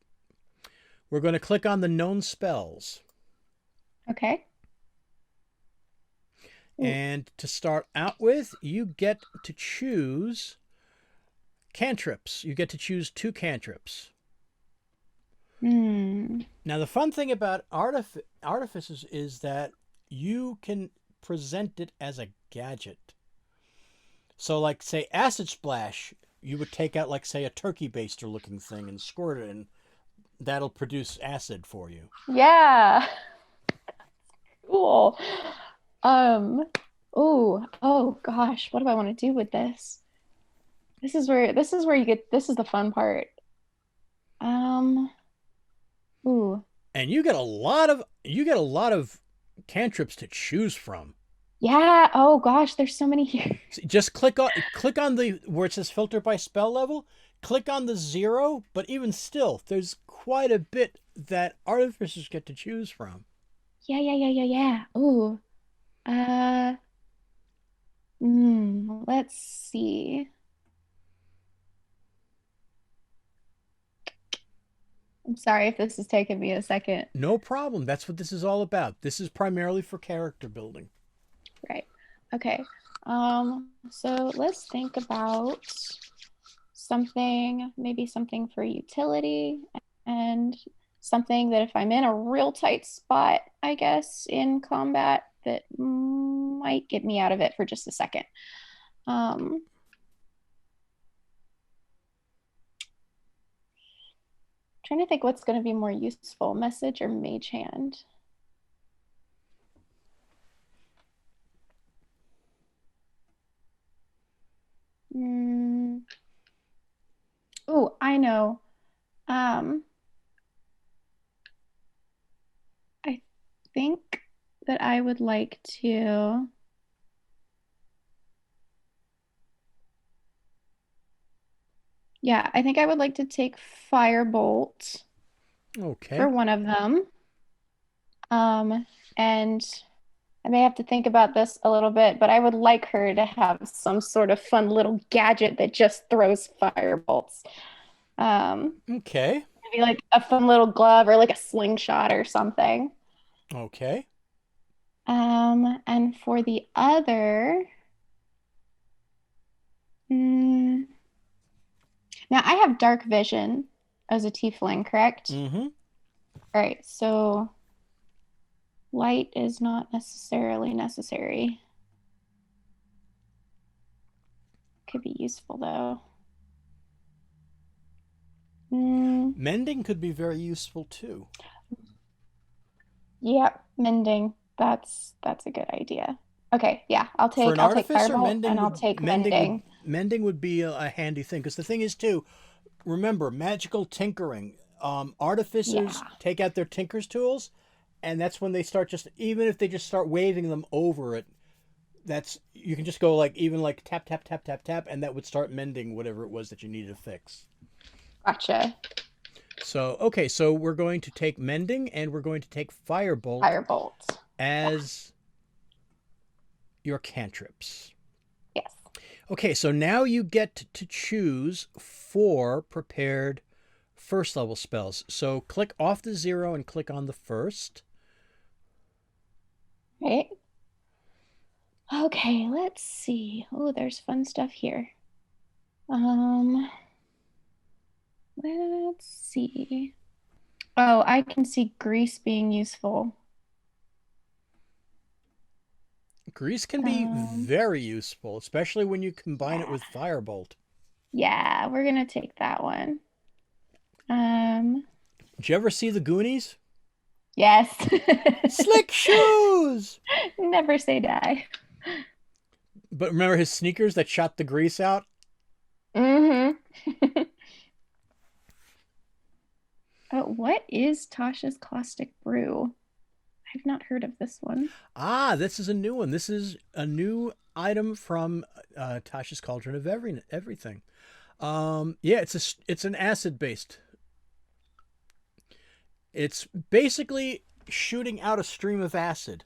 We're going to click on the known spells. Okay. Ooh. And to start out with, you get to choose cantrips. You get to choose 2 cantrips. Hmm. Now, the fun thing about artifices is that you can present it as a gadget. So, like, say, acid splash, you would take out, like, say, a turkey baster looking thing and squirt it, and that'll produce acid for you. Yeah. Cool. Um, oh gosh, what do I want to do with this? This is where you get this is the fun part. Um, ooh. And you get a lot of cantrips to choose from. Yeah, oh gosh, there's so many here. Just click on the where it says filter by spell level. Click on the 0, but even still, there's quite a bit that artificers get to choose from. Yeah. Ooh. Uh, let's see. I'm sorry if this is taking me a second. No problem. That's what this is all about. This is primarily for character building. Right. Okay. So let's think about something, maybe something for utility and something that if I'm in a real tight spot, I guess, in combat, that might get me out of it for just a second. Um, Trying to think what's going to be more useful, message or mage hand. Mm, oh, I know. Um, I think that I would like to. Yeah, I think I would like to take Firebolt for Okay. one of them. And I may have to think about this a little bit, but I would like her to have some sort of fun little gadget that just throws firebolts. Okay. Maybe like a fun little glove or like a slingshot or something. Okay. And for the other, mm, now I have dark vision as a tiefling, correct? Mm-hmm. All right, so light is not necessarily necessary. Could be useful though. Mm, Mending could be very useful too. yeah, mending. That's a good idea. Okay, yeah, For an I'll take artificer, firebolt and I'll take mending. mending would be a handy thing because the thing is too. Remember, magical tinkering. Artificers Yeah, take out their tinker's tools, and that's when they start just even if they just start waving them over it. That's you can just go like even like tap tap tap tap tap, and that would start mending whatever it was that you needed to fix. gotcha. So okay, so we're going to take mending and we're going to take firebolt Firebolt. Yeah, as your cantrips. yes. Okay, so now you get to choose 4 prepared first level spells. So click off the 0 and click on the first. Right. Okay, let's see. Oh, there's fun stuff here. Um, let's see. Oh, I can see grease being useful. Grease can be Um, very useful, especially when you combine it yeah. with Firebolt. Yeah, we're gonna take that one. Um, Did you ever see the Goonies? yes. Slick shoes! Never say die. But remember his sneakers that shot the grease out? Hmm. What is Tasha's caustic brew? I've not heard of this one. Ah, this is a new one. This is a new item from Tasha's Cauldron of Everything. Yeah, it's an acid based. It's basically shooting out a stream of acid.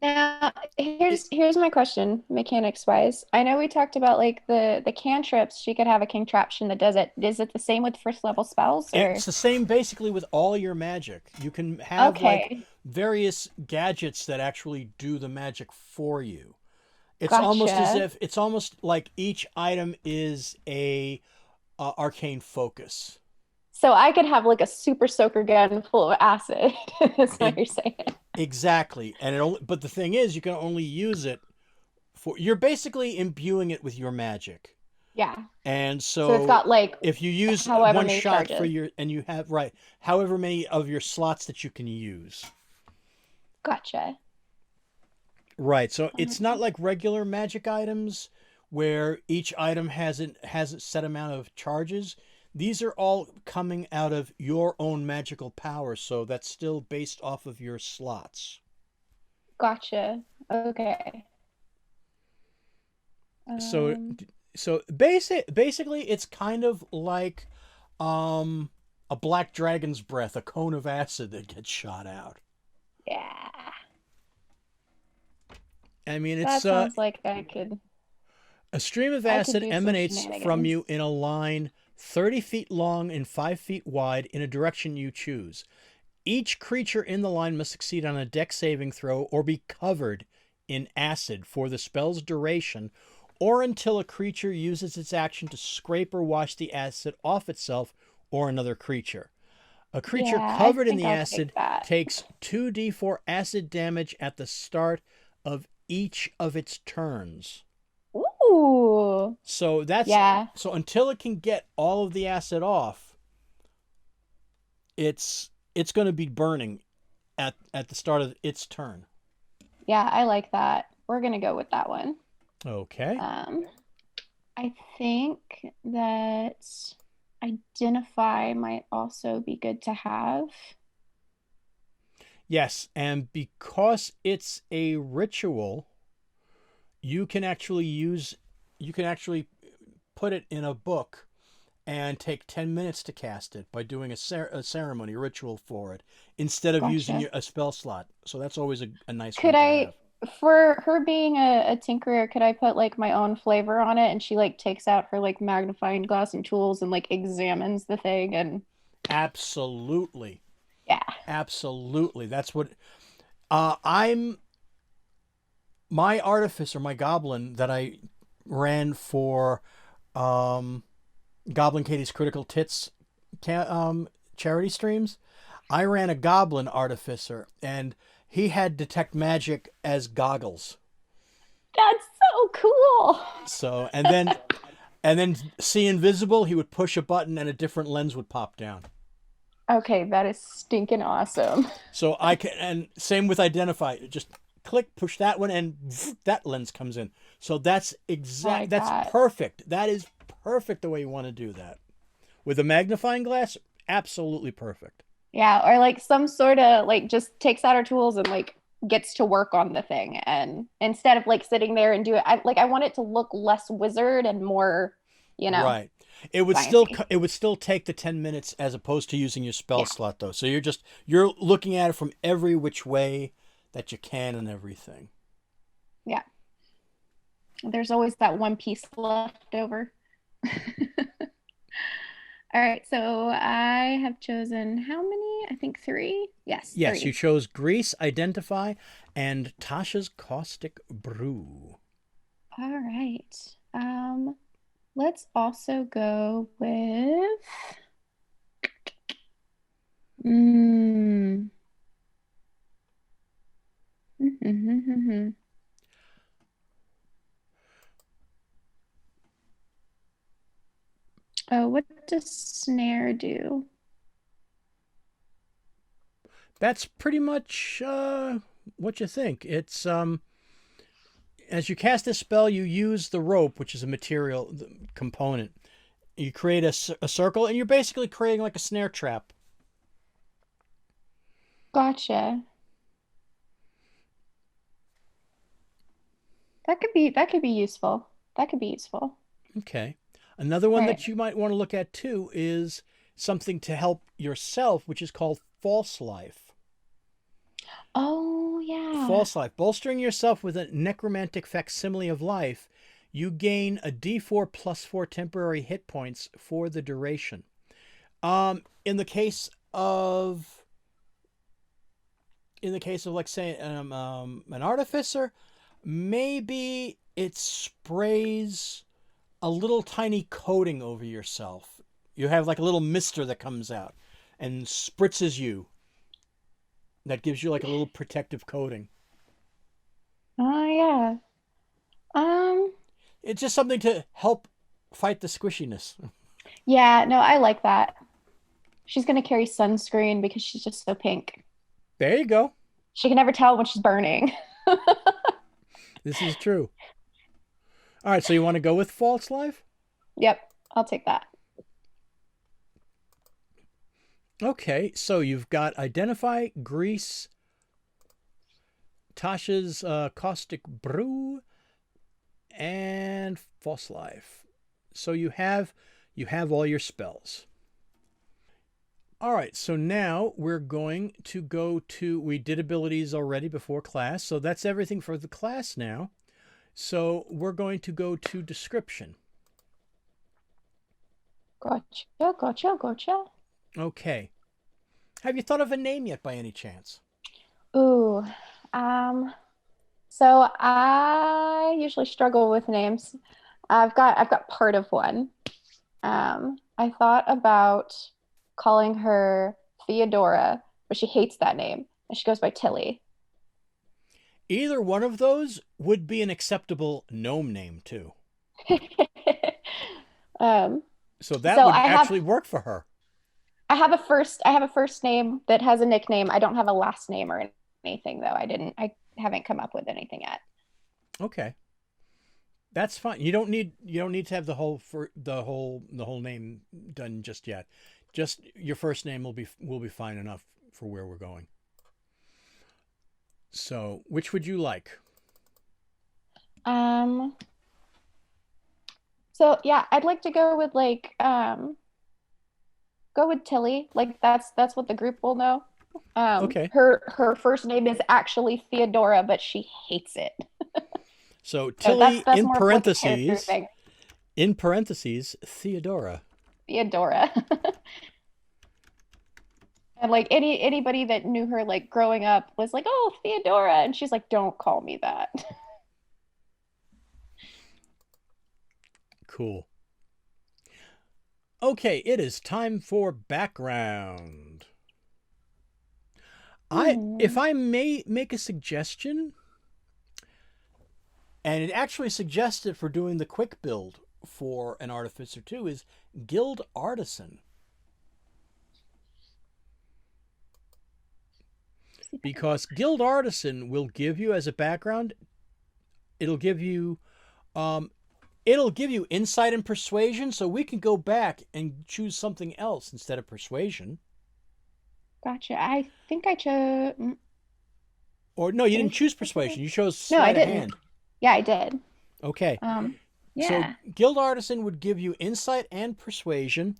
Now, It, here's my question, mechanics wise. I know we talked about like the cantrips. She could have a contraption that does it. Is it the same with first level spells it's or? the same basically with all your magic. You can have like Okay, various gadgets that actually do the magic for you. gotcha. It's almost like each item is a arcane focus. So I could have like a super soaker gun full of acid. Is what It, you're saying. exactly, and it only, but the thing is, you can only use it for. You're basically imbuing it with your magic, Yeah. and So it's so got like if you use however one many shot for charges. your, and you have right, however many of your slots that you can use. Gotcha. Right, so it's not Um, like regular magic items where each item has a set amount of charges. These are all coming out of your own magical power, so that's still based off of your slots. gotcha. Okay. So Um, basically it's kind of like um a black dragon's breath, a cone of acid that gets shot out. yeah. I mean, it's That sounds like a stream of I could acid do some emanates from shenanigans. you in a line 30 feet long and 5 feet wide in a direction you choose. Each creature in the line must succeed on a dex saving throw or be covered in acid for the spell's duration, or until a creature uses its action to scrape or wash the acid off itself or another creature. A creature Yeah, I covered in think the I'll take acid that. takes 2d4 acid damage at the start of each of its turns. Ooh. So that's Yeah. so until it can get all of the acid off, it's going to be burning at the start of its turn. Yeah, I like that. We're gonna go with that one. Okay. Um, I think that identify might also be good to have. Yes, and because it's a ritual, you can actually use you can actually put it in a book and take 10 minutes to cast it by doing a ceremony, a ritual for it, instead of using Gotcha. a spell slot. So that's always a nice Could one to I, have. for her being a tinkerer, could I put like my own flavor on it and she like takes out her like magnifying glass and tools and like examines the thing and Absolutely. yeah. Absolutely. That's what I'm my artificer, my goblin that I ran for um, Goblin Katie's Critical Tits charity streams. I ran a goblin artificer, and he had detect magic as goggles. That's so cool. So, and then see invisible, he would push a button and a different lens would pop down. Okay, that is stinking awesome. So I can, and same with identify. Just click, push that one, and that lens comes in. So I like That's that. perfect. That is perfect the way you want to do that with a magnifying glass. Absolutely perfect. Yeah, or like some sort of like just takes out her tools and like gets to work on the thing and instead of like sitting there and do it I want it to look less wizard and more, you know, Right. sciencey. It would still take the 10 minutes as opposed to using your spell Yeah. slot though. So you're looking at it from every which way that you can and everything. Yeah. There's always that one piece left over. All right, so I have chosen how many? I think three. Yes, Yes, you three. chose Grease, Identify, and Tasha's Caustic Brew. All right. Let's also go with mm, oh, what does snare do? That's pretty much what you think. It's as you cast this spell, you use the rope, which is a material component. You create a circle, and you're basically creating like a snare trap. Gotcha. That could be useful. That could be useful. Okay. Another All one right. that you might want to look at too is something to help yourself, which is called false life. Oh yeah. False life. Bolstering yourself with a necromantic facsimile of life, you gain a d4 plus 4 temporary hit points for the duration. In the case of like say an artificer, maybe it sprays a little tiny coating over yourself. You have like a little mister that comes out and spritzes you. That gives you like a little protective coating. Oh yeah. Um, It's just something to help fight the squishiness. yeah, no, I like that. She's gonna carry sunscreen because she's just so pink. There you go. She can never tell when she's burning. This is true. All right, so you want to go with false life? Yep, I'll take that. Okay, so you've got identify, grease, Tasha's caustic brew, and false life. So you have all your spells. All right, so now we're going to go to, we did abilities already before class, so that's everything for the class now. So we're going to go to description. Gotcha, gotcha, gotcha. Okay. Have you thought of a name yet by any chance? Ooh, um, so I usually struggle with names. I've got part of one. I thought about calling her Theodora, but she hates that name, and she goes by Tilly. Either one of those would be an acceptable gnome name too. Um, So that so would actually work for her. I have a first name that has a nickname. I don't have a last name or anything though. I haven't come up with anything yet. Okay. That's fine. You don't need to have the whole name done just yet. Just your first name will be fine enough for where we're going. So, which would you like? Um, so yeah, I'd like to go with go with Tilly. Like that's what the group will know. Okay. Her first name is actually Theodora, but she hates it. So, So Tilly that's more of what the character thinks. in parentheses, Theodora. Theodora. And like anybody that knew her like growing up was like, "Oh, Theodora," and she's like, "Don't call me that." Cool. Okay, it is time for background. If Hmm. I may make a suggestion, and it actually suggested for doing the quick build for an artificer too, is guild artisan. Because guild artisan will give you as a background, it'll give you um it'll give you insight and persuasion, so we can go back and choose something else instead of persuasion. Gotcha. I think I chose. Or no, you Did I didn't choose choose persuasion? persuasion. You chose No, I sleight of didn't. hand. Yeah, I did. Okay. Um, So yeah. guild artisan would give you insight and persuasion,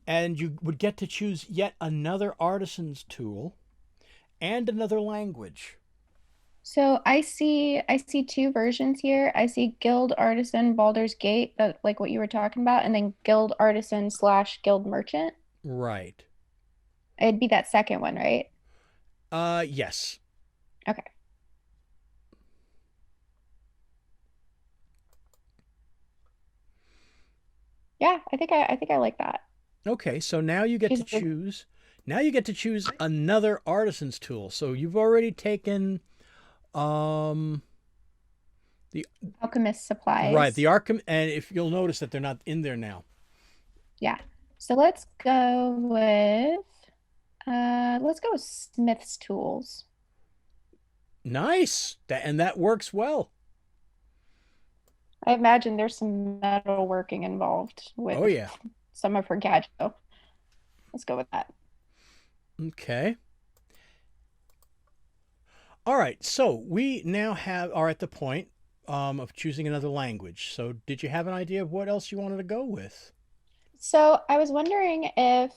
and you would get to choose yet another artisan's tool and another language. So I see two versions here. I see Guild Artisan Baldur's Gate, that like what you were talking about, and then Guild Artisan slash Guild Merchant. Right. It'd be that second one, right? Yes. Okay. Yeah, I think I like that. Okay, so now you get to She's the choose. Now you get to choose another artisan's tool. So you've already taken um the alchemist right, the supplies. Arkham, and if you'll notice that they're not in there now. Yeah. So let's go with Smith's tools. Nice. That works well. I imagine there's some metalworking involved Oh with yeah. some of her gadgets. So let's go with that. Okay. All right. So we now are at the point of choosing another language. So did you have an idea of what else you wanted to go with? So I was wondering if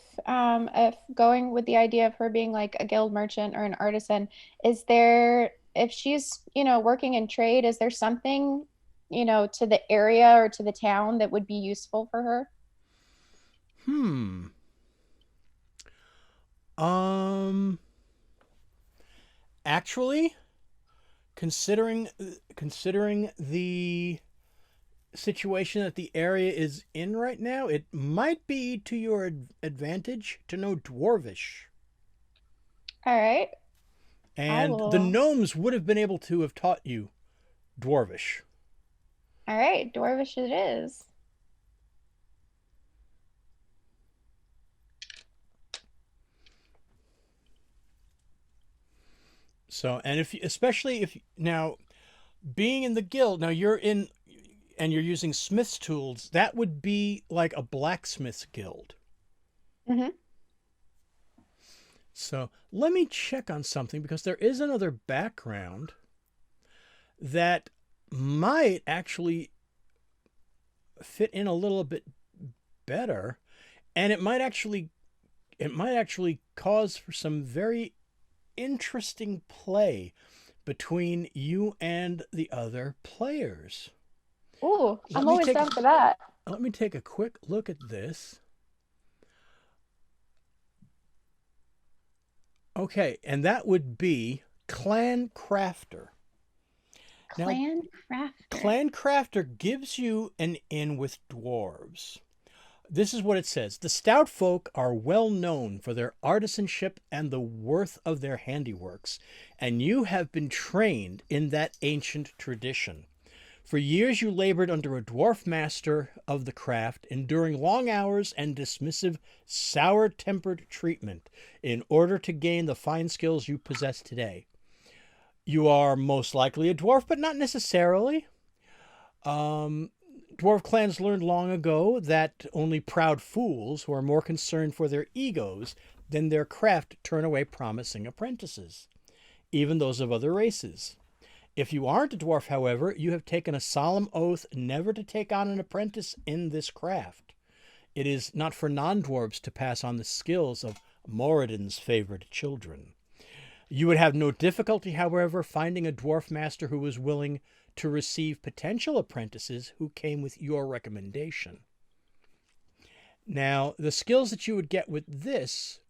going with the idea of her being like a guild merchant or an artisan, is there if she's, working in trade, is there something, to the area or to the town that would be useful for her? Hmm. Um. Actually, considering the situation that the area is in right now, it might be to your advantage to know Dwarvish. All right. I And the will. gnomes would have been able to have taught you Dwarvish. All right, Dwarvish it is. So, and especially if now being in the guild, now you're in and you're using smith's tools, that would be like a blacksmith's guild. Hmm. So, let me check on something because there is another background that might actually fit in a little bit better, and it might actually cause for some very interesting play between you and the other players. Ooh, Let I'm me always take down for that. let me take a quick look at this. Okay, and that would be Clan Crafter. Now, Clan crafter. Clan Crafter gives you an in with dwarves. This is what it says. The stout folk are well known for their artisanship and the worth of their handiworks, and you have been trained in that ancient tradition. For years you labored under a dwarf master of the craft, enduring long hours and dismissive, sour tempered treatment in order to gain the fine skills you possess today. You are most likely a dwarf, but not necessarily. Um, Dwarf clans learned long ago that only proud fools who are more concerned for their egos than their craft turn away promising apprentices, even those of other races. If you aren't a dwarf, however, you have taken a solemn oath never to take on an apprentice in this craft. It is not for non dwarves to pass on the skills of Moradin's favored children. You would have no difficulty, however, finding a dwarf master who was willing to receive potential apprentices who came with your recommendation. Now, the skills that you would get with this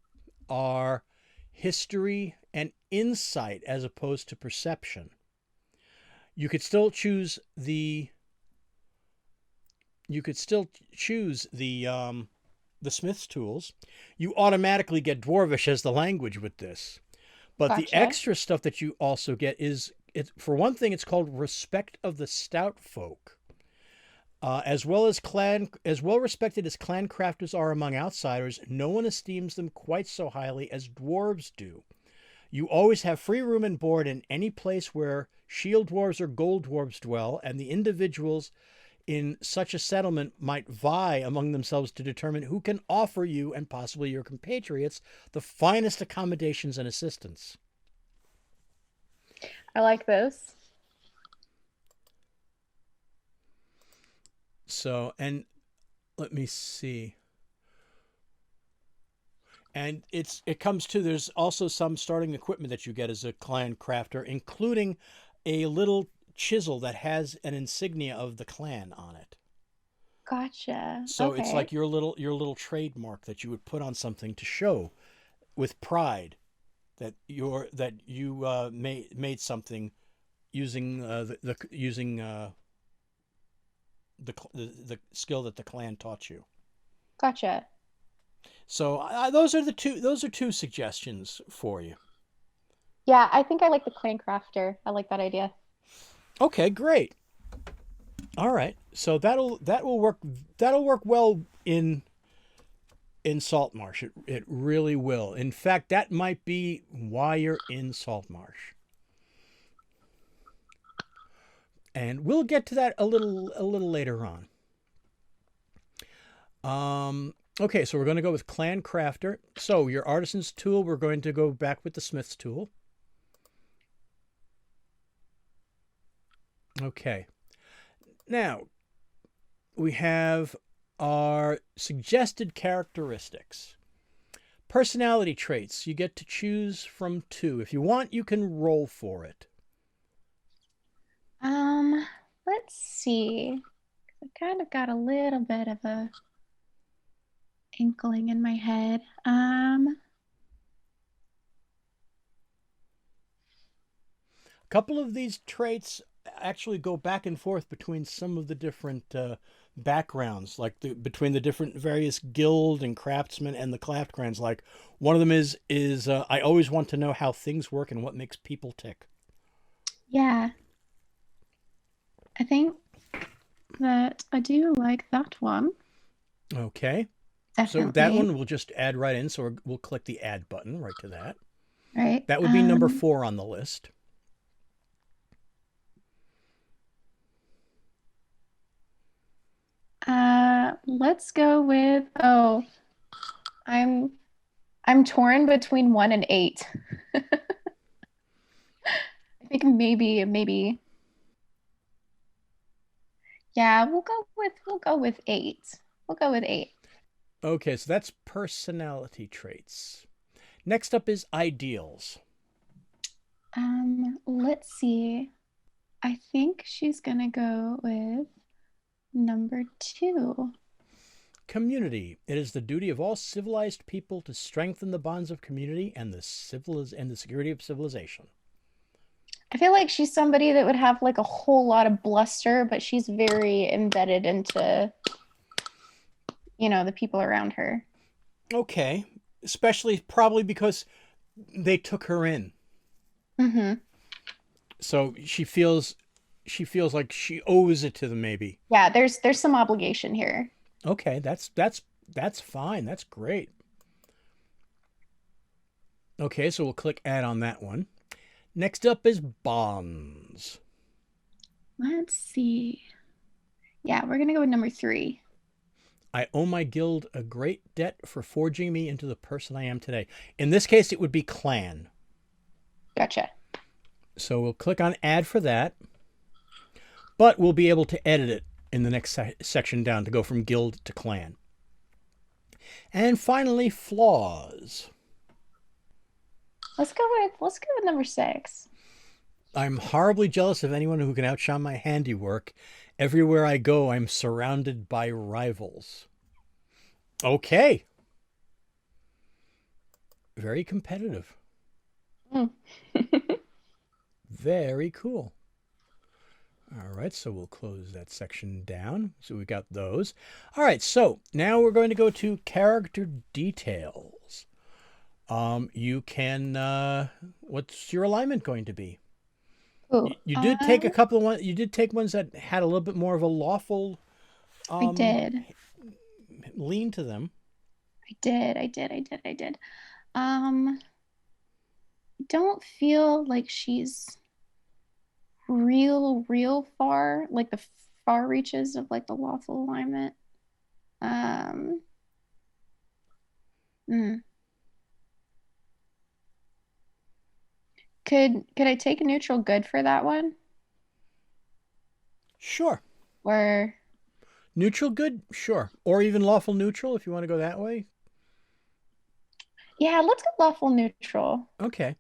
are history and insight as opposed to perception. You could still choose the Smith's tools. You automatically get Dwarvish as the language with this. But the Gotcha. extra stuff that you also get is, for one thing, it's called Respect of the Stout Folk. As well respected as clan crafters are among outsiders, no one esteems them quite so highly as dwarves do. You always have free room and board in any place where shield dwarves or gold dwarves dwell, and the individuals in such a settlement might vie among themselves to determine who can offer you and possibly your compatriots the finest accommodations and assistance. I like this. So, and let me see. And it comes to there's also some starting equipment that you get as a clan crafter, including a little chisel that has an insignia of the clan on it. Gotcha. So it's Okay. like your little trademark that you would put on something to show with pride that you made something using the skill that the clan taught you. Gotcha. So those are the two. Those are two suggestions for you. Yeah, I think I like the clan crafter. I like that idea. Okay, great. All right. So that will work. That'll work well in Saltmarsh. It really will. In fact, that might be why you're in Saltmarsh. And we'll get to that a little later on. Okay, so we're going to go with Clan Crafter. So your Artisan's tool, we're going to go back with the Smith's tool. Okay. Now, we have our suggested characteristics. Personality traits, you get to choose from 2. If you want, you can roll for it. Um, let's see. I kind of got a little bit of a inkling in my head. A couple of these traits actually go back and forth between some of the different backgrounds, like between the different various guild and craftsmen and the craft clans. Like one of them is I always want to know how things work and what makes people tick. Yeah, I think that I do like that one. Okay. So that Definitely. one we'll just add right in. So we'll click the add button right to that. Right. That would be number 4 on the list. Let's go with I'm I'm torn between 1 and 8. I think maybe yeah, we'll go with 8. We'll go with 8. Okay, so that's personality traits. Next up is ideals. Let's see. I think she's gonna go with number 2. Community. It is the duty of all civilized people to strengthen the bonds of community and the security of civilization. I feel like she's somebody that would have like a whole lot of bluster, but she's very embedded into, the people around her. Okay, especially probably because they took her in. Mm-hmm. So she feels like she owes it to them maybe. Yeah, there's some obligation here. Okay, that's fine. That's great. Okay, so we'll click add on that one. Next up is bonds. Let's see. Yeah, we're gonna go with number 3. I owe my guild a great debt for forging me into the person I am today. In this case, it would be clan. Gotcha. So we'll click on add for that, but we'll be able to edit it in the next section down to go from guild to clan. And finally, flaws. Let's go with number 6. I'm horribly jealous of anyone who can outshine my handiwork. Everywhere I go, I'm surrounded by rivals. Okay. Very competitive. Mm. Very cool. All right, so we'll close that section down. So we got those. All right, so now we're going to go to character details. You can, what's your alignment going to be? Ooh, You did take a couple of ones. You did take ones that had a little bit more of a lawful I did. lean to them. I did. Don't feel like she's real far, like the far reaches of like the lawful alignment. Um, hmm. Could I take a neutral good for that one? Sure. Or Neutral good? Sure. Or even lawful neutral if you want to go that way. yeah, let's go lawful neutral. Okay.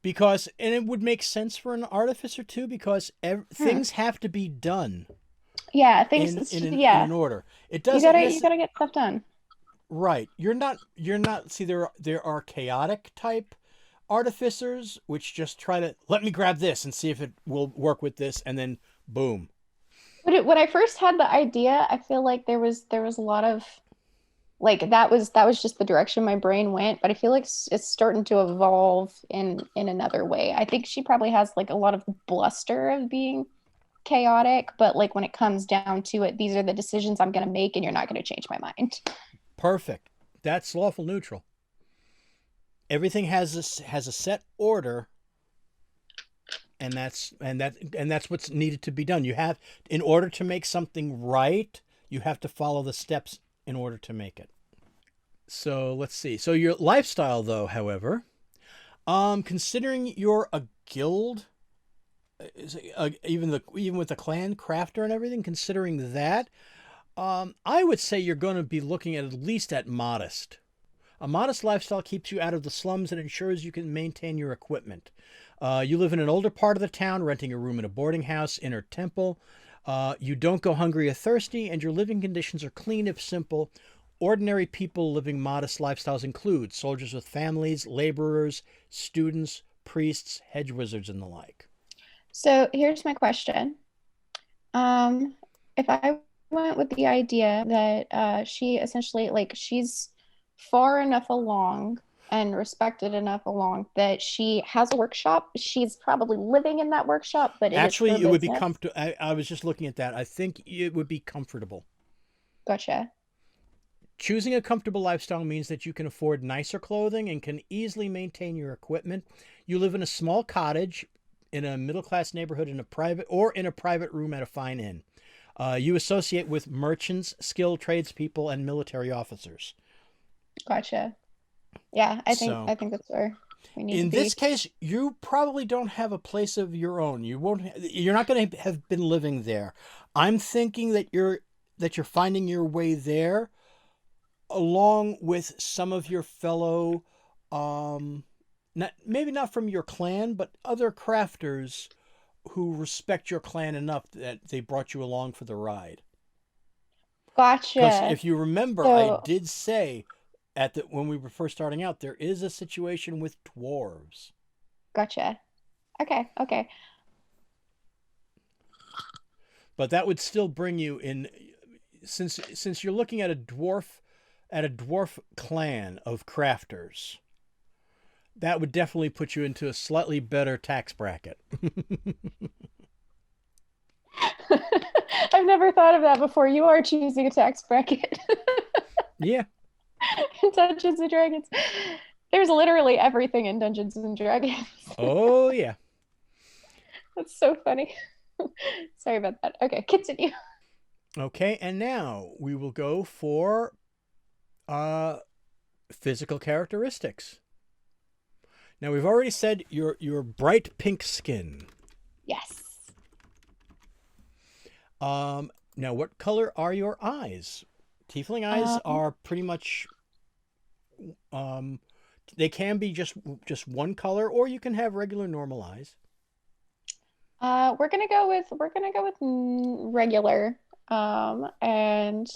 Because, and it would make sense for an artificer too, because Hmm. things have to be done Yeah, things. in Yeah, an order. It you doesn't gotta you necessarily. gotta get stuff done. Right. You're not. See, there are chaotic type artificers which just try to let me grab this and see if it will work with this, and then boom. When I first had the idea, I feel like there was a lot of like that was just the direction my brain went, but I feel like it's starting to evolve in another way. I think she probably has like a lot of bluster of being chaotic, but like when it comes down to it, these are the decisions I'm going to make and you're not going to change my mind. Perfect. That's lawful neutral. Everything has a set order, and that's what's needed to be done. You have, in order to make something right, you have to follow the steps in order to make it. So let's see. So your lifestyle, though, however, considering you're a guild, even with the clan crafter and everything, considering that, I would say you're going to be looking at least at modest. A modest lifestyle keeps you out of the slums and ensures you can maintain your equipment. You live in an older part of the town, renting a room in a boarding house, inner temple. You don't go hungry or thirsty, and your living conditions are clean if simple. Ordinary people living modest lifestyles include soldiers with families, laborers, students, priests, hedge wizards, and the like. So here's my question. If I went with the idea that she essentially like she's far enough along and respected enough along that she has a workshop, she's probably living in that workshop, but it is her Actually, it would be business. comfortable. I was just looking at that. I think it would be comfortable. Gotcha. Choosing a comfortable lifestyle means that you can afford nicer clothing and can easily maintain your equipment. You live in a small cottage in a middle class neighborhood in a private room at a fine inn. You associate with merchants, skilled tradespeople, and military officers. Gotcha. Yeah, I think So, I think that's where we need to in this be. case, you probably don't have a place of your own. You're not going to have been living there. I'm thinking that you're finding your way there along with some of your fellow, not maybe not from your clan, but other crafters who respect your clan enough that they brought you along for the ride. Because Gotcha. if you remember, I So did say at the when we were first starting out, there is a situation with dwarves. gotcha. Okay, okay. But that would still bring you in, since you're looking at a dwarf clan of crafters. That would definitely put you into a slightly better tax bracket. I've never thought of that before. You are choosing a tax bracket Yeah. in Dungeons and Dragons. There's literally everything in Dungeons and Dragons. Oh yeah. That's so funny. Sorry about that. Okay, continue. Okay, and now we will go for uh physical characteristics. Now we've already said your bright pink skin. Yes. Now what color are your eyes? Tiefling eyes Um, are pretty much um they can be just one color, or you can have regular normal eyes. we're gonna go with regular. And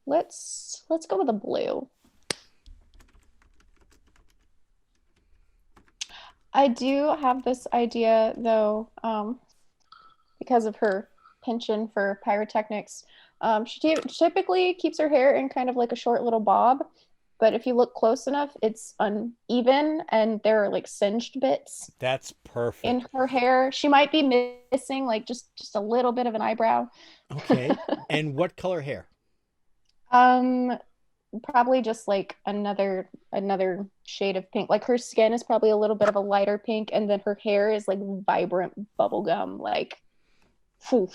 let's go with a blue. I do have this idea though, because of her penchant for pyrotechnics. She typically keeps her hair in kind of like a short little bob, but if you look close enough, it's uneven and there are like singed bits That's in perfect. her hair. She might be missing like just a little bit of an eyebrow. Okay. And what color hair? um, Probably just like another shade of pink. Like her skin is probably a little bit of a lighter pink, and then her hair is like vibrant bubblegum, like phew.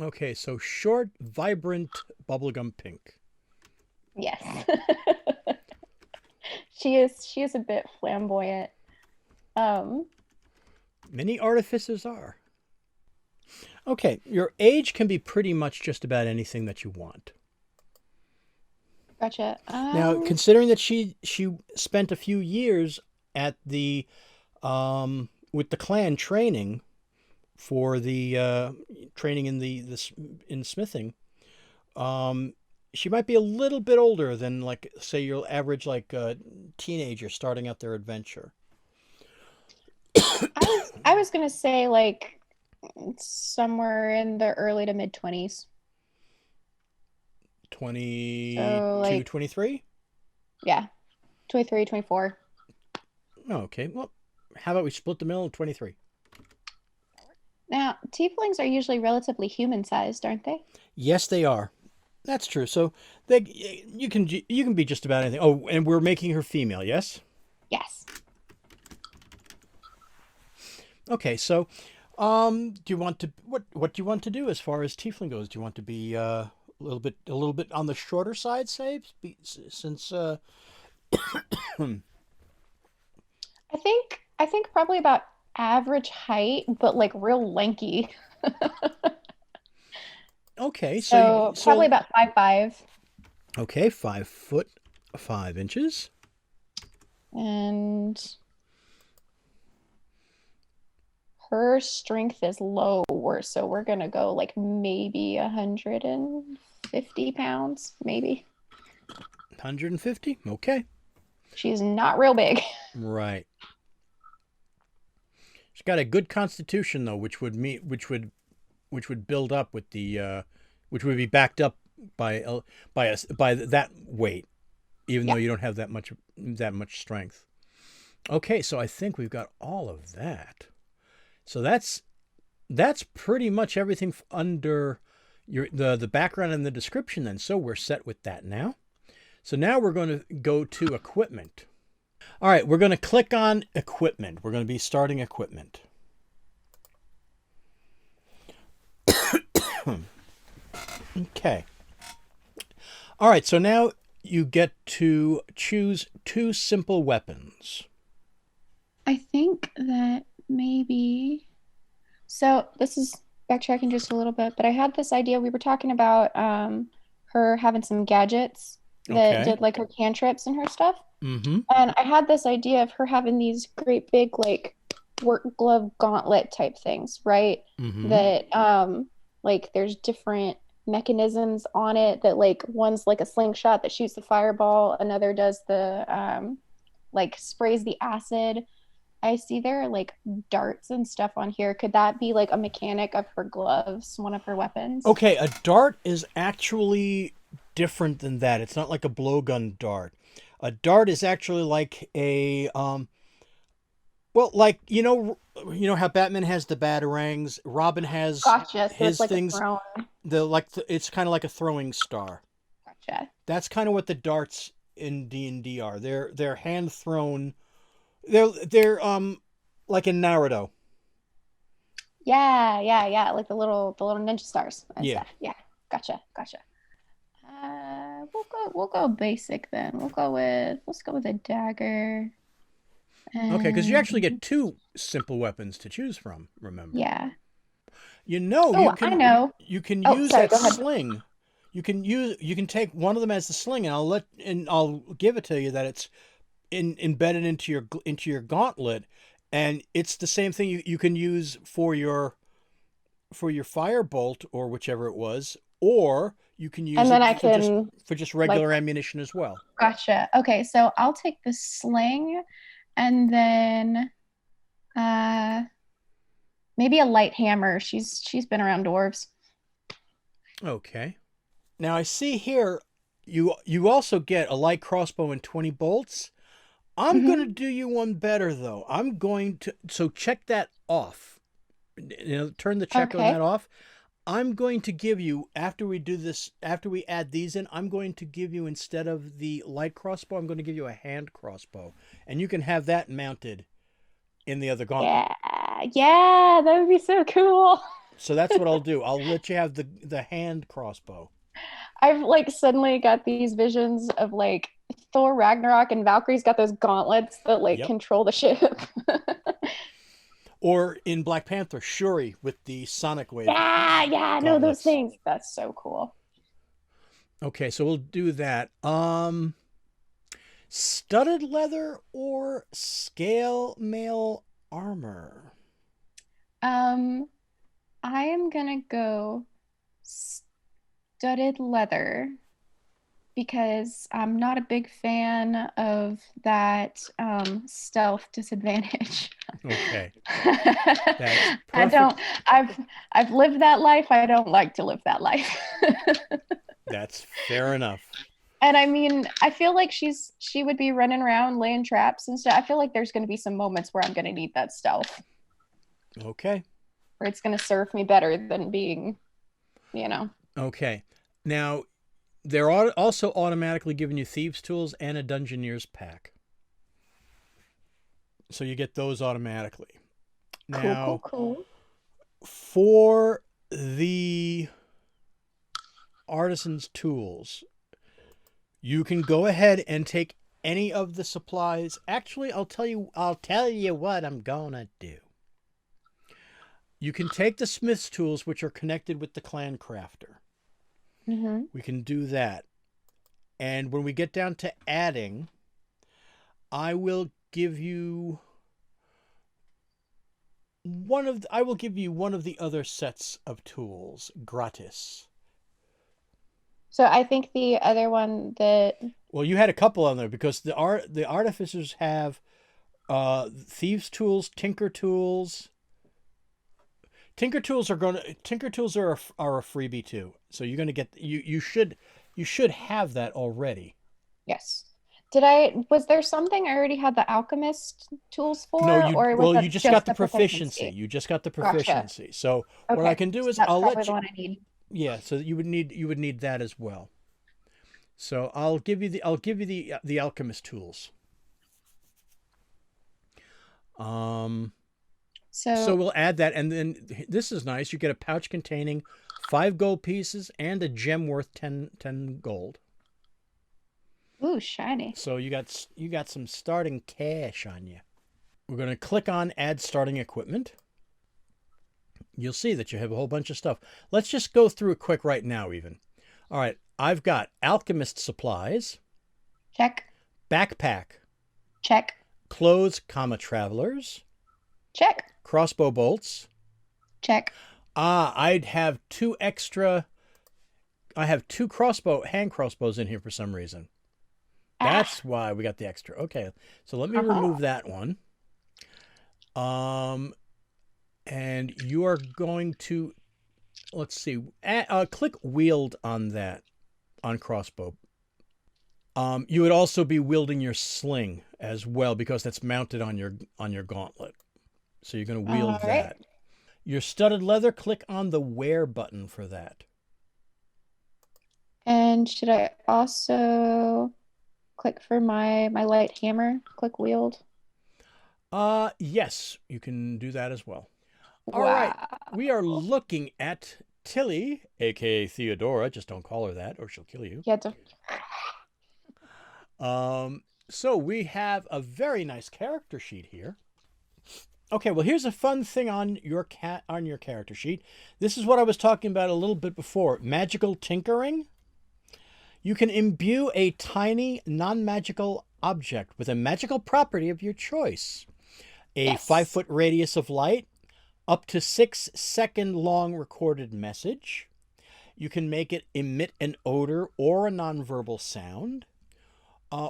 Okay, so short, vibrant bubblegum pink. Yes. She is a bit flamboyant. Um, Many artificers are. Okay, your age can be pretty much just about anything that you want. gotcha. Now, considering that she spent a few years at the with the clan training for the training in in smithing, um, she might be a little bit older than, like, say, your average, like, teenager starting out their adventure. I was gonna say like somewhere in the early to mid 20s. So 22, like 23. yeah, 23, 24. Oh, okay. Well, how about we split the middle at 23? Now, tieflings are usually relatively human sized, aren't they? Yes, they are. That's true. So you can be just about anything. Oh, and we're making her female, yes? Yes. Okay, so do you want to what do you want to do as far as tiefling goes? Do you want to be a little bit on the shorter side, say, since I think probably about average height, but like real lanky. okay, so So probably about 5'5". okay, 5 foot 5 inches. And her strength is lower, so we're gonna go like maybe 150 pounds, maybe. 150. Okay, She's not real big. right. She's got a good constitution though, which would build up with the which would be backed up by by that weight, even though Yeah. you don't have that much strength. Okay, so I think we've got all of that. So that's pretty much everything under the background and the description then. So we're set with that now. So now we're going to go to equipment. All right, we're going to click on equipment. We're going to be starting equipment. Okay. All right, so now you get to choose two simple weapons. I think that maybe. So this is backtracking just a little bit, but I had this idea. We were talking about her having some gadgets that Okay. did like her cantrips and her stuff. Mm-hmm. And I had this idea of her having these great big like work glove gauntlet type things, right? Mm-hmm. That like there's different mechanisms on it that like one's like a slingshot that shoots the fireball, another does the like sprays the acid. I see there are like darts and stuff on here. Could that be like a mechanic of her gloves, one of her weapons? Okay, a dart is actually different than that. It's not like a blowgun dart. A dart is actually like a well, like you know how Batman has the batarangs, Robin has Gotcha. So it's his like a things. throne. It's kind of like a throwing star. Gotcha. That's kind of what the darts in D&D are. They're hand thrown. They're like in Naruto. Yeah, yeah, yeah. Like the little ninja stars and Yeah. stuff. Yeah. Gotcha. Gotcha. We'll go basic then. Let's go with a dagger. Okay, because you actually And get two simple weapons to choose from. Remember, yeah. you know you Oh, I can know. you can Oh, use sorry, that go ahead. sling. You can take one of them as the sling, and I'll give it to you that it's embedded into your gauntlet, and it's the same thing you can use for your firebolt or whichever it was, or you can use And then it I for just can for just like regular ammunition as well. gotcha. Okay, so I'll take the sling and then uh maybe a light hammer. She's been around dwarves. Okay. Now I see here you also get a light crossbow and 20 bolts. I'm going to Hmm. do you one better though. I'm going to so check that off. Turn the checker on that Okay. off. I'm going to give you after we do this after we add these in, I'm going to give you instead of the light crossbow, I'm going to give you a hand crossbow and you can have that mounted in the other gauntlet. Yeah. Yeah, that would be so cool. So that's what I'll do. I'll let you have the hand crossbow. I've like suddenly got these visions of like Thor Ragnarok and Valkyrie's got those gauntlets that like Yep. control the ship. Or in Black Panther, Shuri with the sonic wave Yeah, yeah, no, those gauntlets. things. That's so cool. Okay, so we'll do that. Studded leather or scale mail armor? Um, I am gonna go studded leather. because I'm not a big fan of that stealth disadvantage. Okay, that's I perfect. don't. I've I've lived that life. I don't like to live that life. That's fair enough. And I mean, I feel like she would be running around laying traps and stuff. I feel like there's going to be some moments where I'm going to need that stealth, Okay, where it's going to serve me better than being, you know. okay. Now, they're also automatically giving you Thieves' Tools and a Dungeoneer's pack. So you get those automatically. Cool, cool, Now, cool. for the Artisan's Tools, you can go ahead and take any of the supplies. Actually, I'll tell you what I'm gonna do. You can take the Smith's Tools, which are connected with the Clan Crafter. Mm-hmm. We can do that. And when we get down to adding, I will give you one of the other sets of tools gratis. So I think the other one that Well, you had a couple on there because the artificers have thieves tools, tinker tools. Tinker tools are a freebie too. So you're gonna get you should have that already. yes. Did I was there something I already had the alchemist tools No, for, you or was well you that just got just the the proficiency. proficiency? You just got the Gotcha. proficiency. So what I Okay. can do So is that's I'll probably let the you one I need. yeah, so you would need that as well. So I'll give you the alchemist tools. Um so So, we'll add that and then this is nice. You get a pouch containing 5 gold pieces and a gem worth 10 gold. ooh, shiny. So you got some starting cash on you. We're going to click on add starting equipment. You'll see that you have a whole bunch of stuff. Let's just go through it quick right now even. All right, I've got alchemist supplies, Check, backpack, check, clothes, travelers, check, crossbow bolts. check. I'd have two extra. I have two hand crossbows in here for some reason. Ah, That's why we got the extra. Okay, so let me uh-huh. remove that one. Um, and you are going to let's see, click wield on that on crossbow. You would also be wielding your sling as well because that's mounted on your gauntlet. So you're going to All wield right. that. Your studded leather, click on the wear button for that. And should I also click for my light hammer? Click wield. Yes, you can do that as well. All right, we are Wow. looking at Tilly, aka Theodora. Just don't call her that, or she'll kill you. You had to. So we have a very nice character sheet here. Okay, well here's a fun thing on your character sheet. This is what I was talking about a little bit before. Magical tinkering. You can imbue a tiny non-magical object with a magical property of your choice. A Yes. 5-foot radius of light, up to 6-second long recorded message. You can make it emit an odor or a nonverbal sound,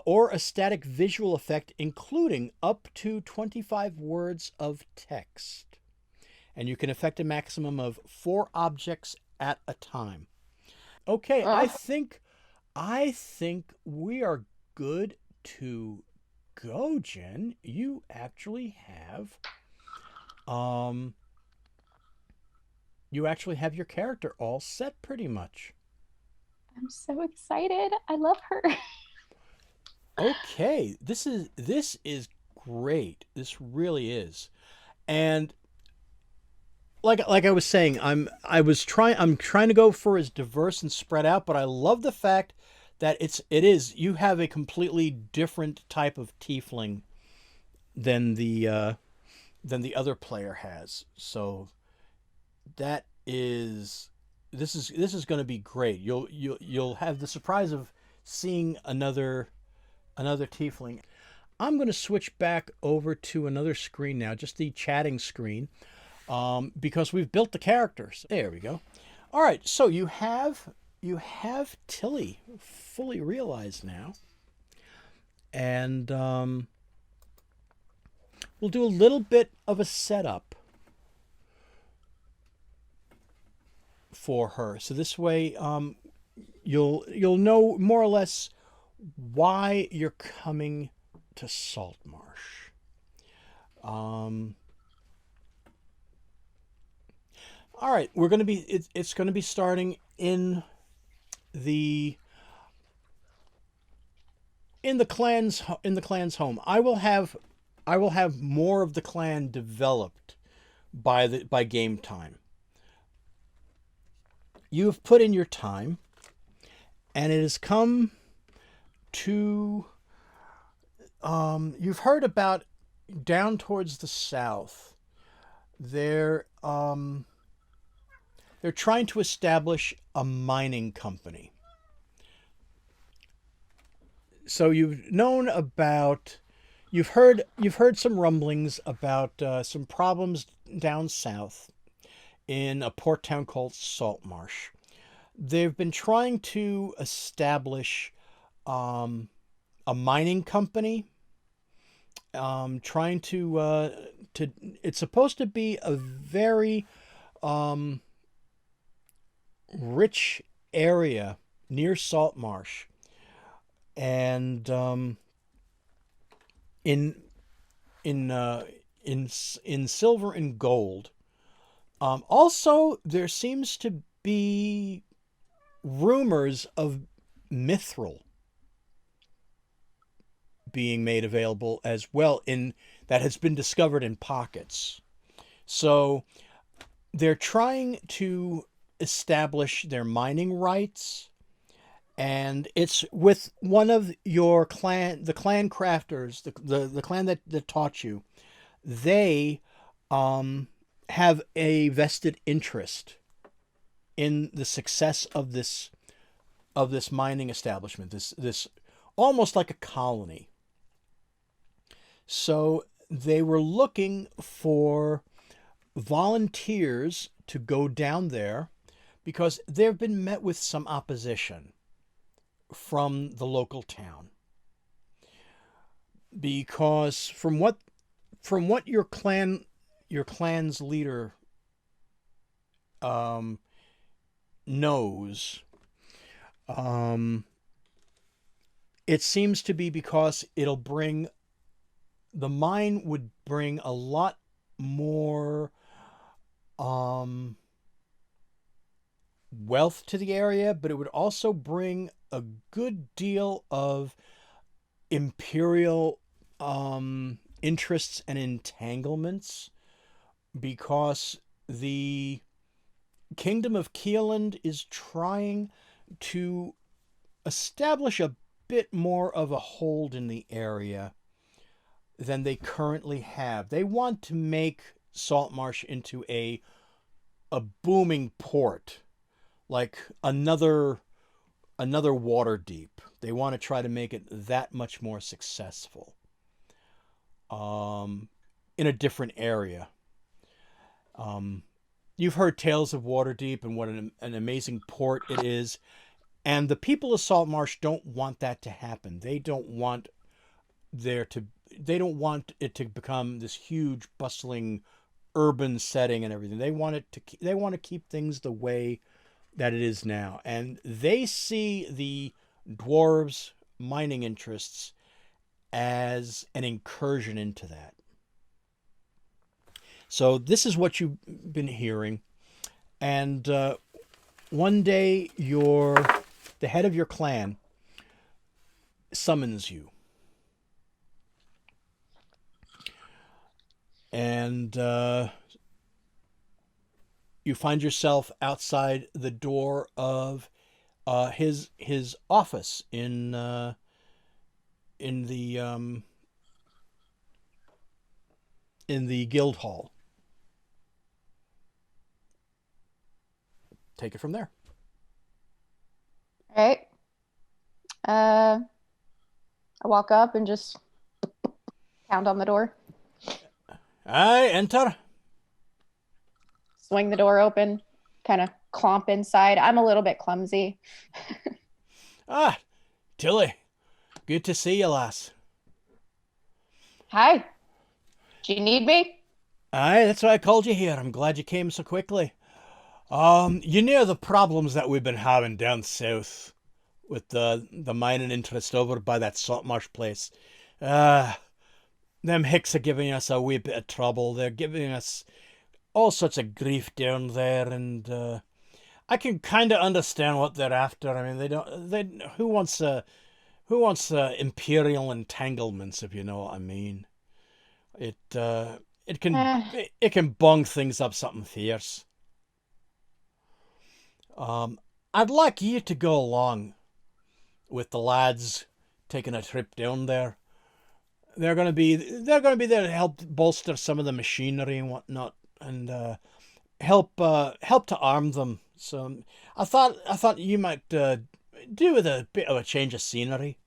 or a static visual effect, including up to 25 words of text. And you can affect a maximum of 4 objects at a time. Okay, Oh, I think we are good to go, Jen. You actually have um your character all set pretty much. I'm so excited. I love her. Okay, this is great. This really is. And like I was saying, I'm trying to go for as diverse and spread out, but I love the fact that you have a completely different type of tiefling than the other player has. So that is this is going to be great. You'll have the surprise of seeing another tiefling. I'm going to switch back over to another screen now, just the chatting screen, because we've built the characters. There we go. All right, so you have you have Tilly fully realized now, and we'll do a little bit of a setup for her. So this way, you'll know more or less why you're coming to Saltmarsh. Um, all right, we're gonna be. It's gonna be starting the in the clan's home. I will have more of the clan developed by game time. You have put in your time, and it has come to. You've heard about down towards the south. They're they're trying to establish a mining company. So you've heard some rumblings about some problems down south in a port town called Saltmarsh. They've been trying to establish um, a mining company. Trying to it's supposed to be a very um, rich area near Saltmarsh, and in in uh, in silver and gold. Also, there seems to be rumors of mithril being made available as well in that has been discovered in pockets. So they're trying to establish their mining rights, and it's with one of your clan, the clan crafters, the clan that taught you. They have a vested interest in the success of this mining establishment. This almost like a colony. So they were looking for volunteers to go down there because they've been met with some opposition from the local town. Because from what your clan's leader um, knows, um, it seems to be because the mine would bring a lot more um, wealth to the area, but it would also bring a good deal of imperial interests and entanglements because the Kingdom of Keeland is trying to establish a bit more of a hold in the area than they currently have. They want to make Saltmarsh into a booming port, like another Waterdeep. They want to try to make it that much more successful. In a different area. You've heard tales of Waterdeep and what an amazing port it is, and the people of Saltmarsh don't want that to happen. They don't want it to become this huge bustling urban setting and everything. They want to keep things the way that it is now. And they see the dwarves' mining interests as an incursion into that. So this is what you've been hearing. And one day the head of your clan summons you. And you find yourself outside the door of his office in the guild hall. Take it from there. All right. I walk up and just pound on the door, I enter. swing the door open, kind of clomp inside. I'm a little bit clumsy. Ah, Tilly, good to see you, lass. Hi, do you need me? Aye, that's why I called you here. I'm glad you came so quickly. You know the problems that we've been having down south with the mining interest over by that salt marsh place. Uh, them hicks are giving us a wee bit of trouble. They're giving us all sorts of grief down there, and I can kind of understand what they're after. I mean, they don't. They who wants imperial entanglements, if you know what I mean. It it can Eh, it can bung things up something fierce. Um, I'd like you to go along with the lads taking a trip down there. They're gonna be there to help bolster some of the machinery and whatnot, and help to arm them. So I thought you might do with a bit of a change of scenery.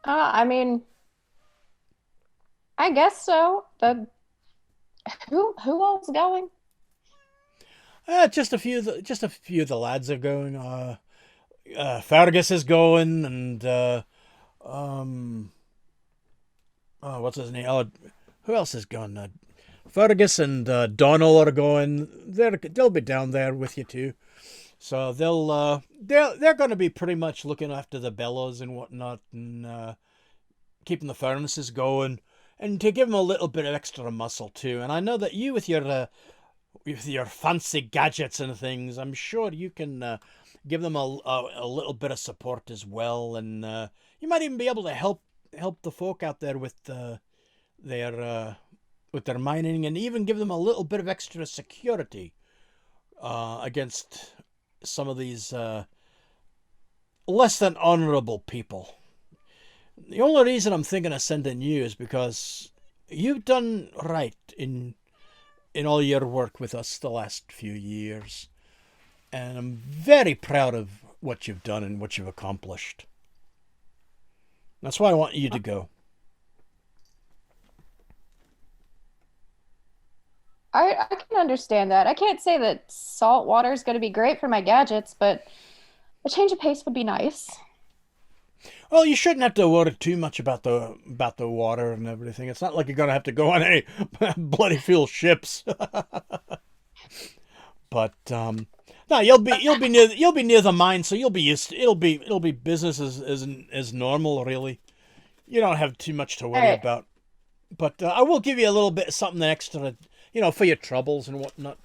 I mean, I guess so. The who all's going? Just a few of the lads are going. Fergus is going, and um, oh, what's his name? Oh, who else is going? Fergus and Donald are going. They'll be down there with you too. So they're going to be pretty much looking after the bellows and whatnot, and keeping the furnaces going, and to give them a little bit of extra muscle too. And I know that you with your fancy gadgets and things, I'm sure you can give them a little bit of support as well, and you might even be able to help the folk out there their with their mining, and even give them a little bit of extra security against some of these less than honorable people. The only reason I'm thinking of sending you is because you've done right in all your work with us the last few years, and I'm very proud of what you've done and what you've accomplished. That's why I want you to go. I can understand that. I can't say that salt water is going to be great for my gadgets, but a change of pace would be nice. Well, you shouldn't have to worry too much about the water and everything. It's not like you're gonna have to go on any bloody fuel ships. But no, you'll be near the mine, so you'll be used. It'll be business as normal, really. You don't have too much to All worry right. about. But I will give you a little bit of something extra, for your troubles and whatnot.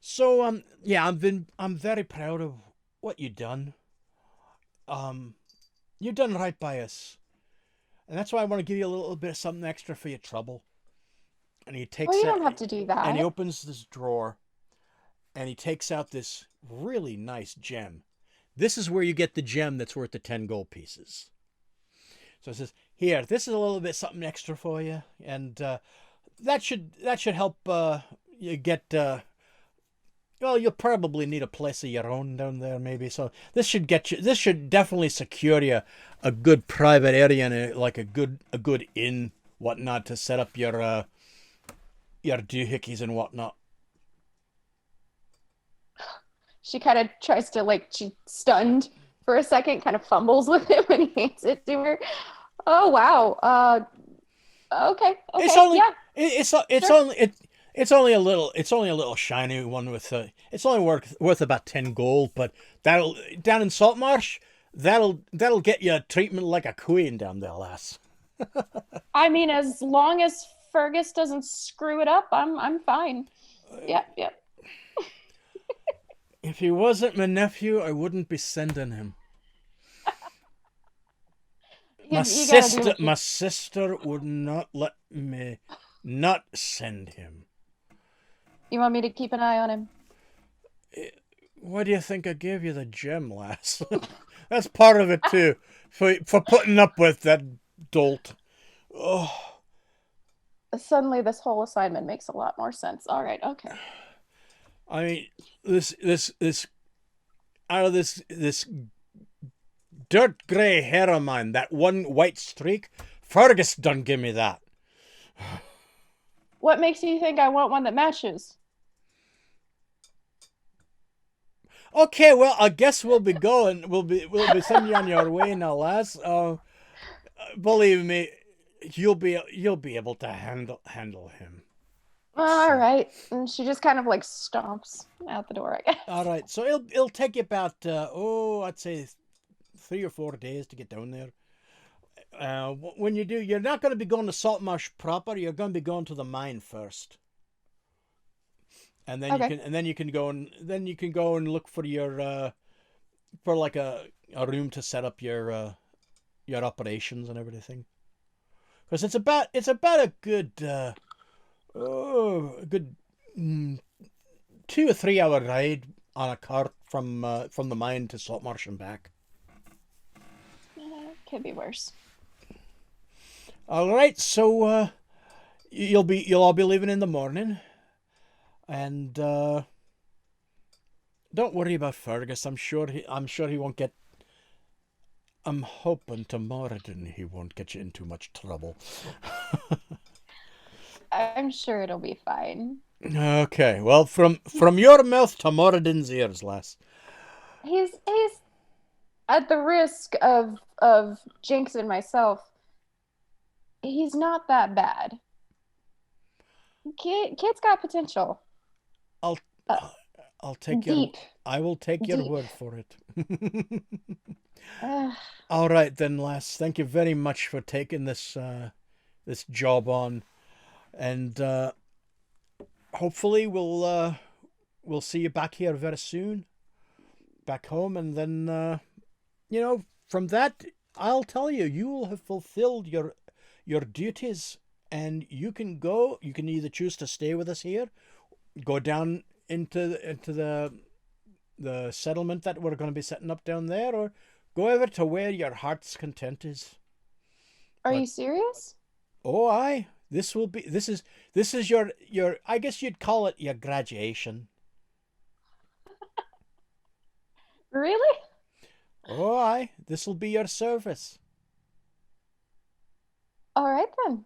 So yeah, I'm very proud of what you've done. Um, you've done right by us, and that's why I want to give you a little bit of something extra for your trouble. And Well, you don't have to do he that. opens this drawer, and he takes out this really nice gem. This is where you get the gem that's worth the 10 gold pieces. So it says, "Here, this is a little bit something extra for you, and that should help you get. Well, you'll probably need a place of your own down there, maybe. So this should get you. This should definitely secure you a good private area and like a good inn, whatnot, to set up your doohickeys and whatnot." She kind of tries to like she's stunned for a second, kind of fumbles with it when he hands it to her. Oh wow. Okay. It's Okay. only Yeah. it's Sure. only it's only a little shiny one with it's only worth about 10 gold, but that'll down in Saltmarsh, that'll get you a treatment like a queen down there, lass. I mean, as long as Fergus doesn't screw it up, I'm fine. Yep. Yep. If he wasn't my nephew, I wouldn't be sending him. You gotta do what My you. sister would not let me not send him. You want me to keep an eye on him? Why do you think I gave you the gem, lass? That's part of it too, for putting up with that dolt. Oh, Suddenly, this whole assignment makes a lot more sense. All right. Okay. I mean, this out of this dirt grey hair of mine, that one white streak, Fergus done give me that. What makes you think I want one that matches? Okay, well, I guess we'll be going. We'll be sending you on your way now, lass. Believe me, you'll be able to handle him. All So, right. And she just kind of like stomps out the door, I all guess. right. So it'll take you about I'd say 3 or 4 days to get down there. When you do, you're not going to be going to Saltmarsh proper. You're going to be going to the mine first, and then you Okay. can go and look for your for like a room to set up your operations and everything. Because it's about a good a good 2 or 3 hour ride on a cart from the mine to Saltmarsh and back. Could be worse. All right, so you'll all be leaving in the morning, and don't worry about Fergus. I'm sure he won't get. I'm hoping tomorrow he won't get you in too much trouble. I'm sure it'll be fine. Okay, well, from your mouth to Moradin's ears, lass. He's at the risk of jinxing myself. He's not that bad. Kid's got potential. I'll Uh, I'll take your deep, I will take your deep. word for it. Uh, All right then, lass. Thank you very much for taking this job on, and hopefully we'll see you back here very soon, back home, and then from that I'll tell you you will have fulfilled your duties, and you can go. You can either choose to stay with us here, go down into the settlement that we're going to be setting up down there, or go over to where your heart's content is. are But you serious? oh, I this is your I guess you'd call it your graduation. Really? Oh, I this will be your service. All right then.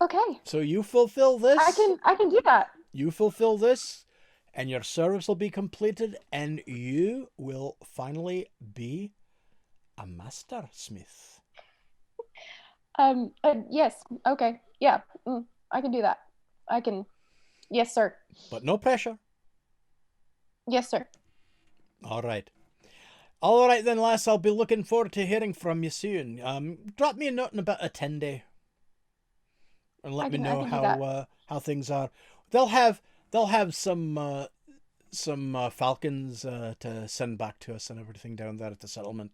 Okay. So you fulfill this, I can do that. you fulfill this, and your service will be completed, and you will finally be a master smith. Yes. Okay. Yeah. I can do that. I can. Yes, sir. But no pressure. Yes, sir. All right. All right then, lass. I'll be looking forward to hearing from you soon. Drop me a note in about a 10 day, and let me I know can do that. how things are. They'll have some falcons to send back to us and everything down there at the settlement.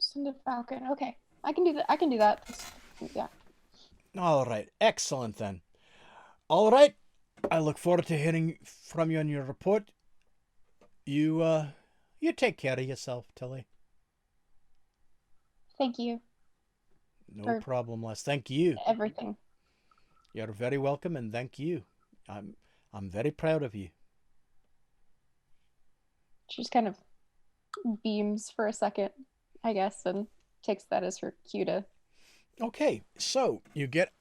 Send a falcon. Okay. I can do that. I can do that. Yeah. All right, excellent then. All right, I look forward to hearing from you on your report. You take care of yourself, Tilly. Thank you No for problem, Les. Thank you. everything. You're very welcome, and thank you. I'm very proud of you. She just kind of beams for a second, I guess, and takes that as her cue to. Okay, so you get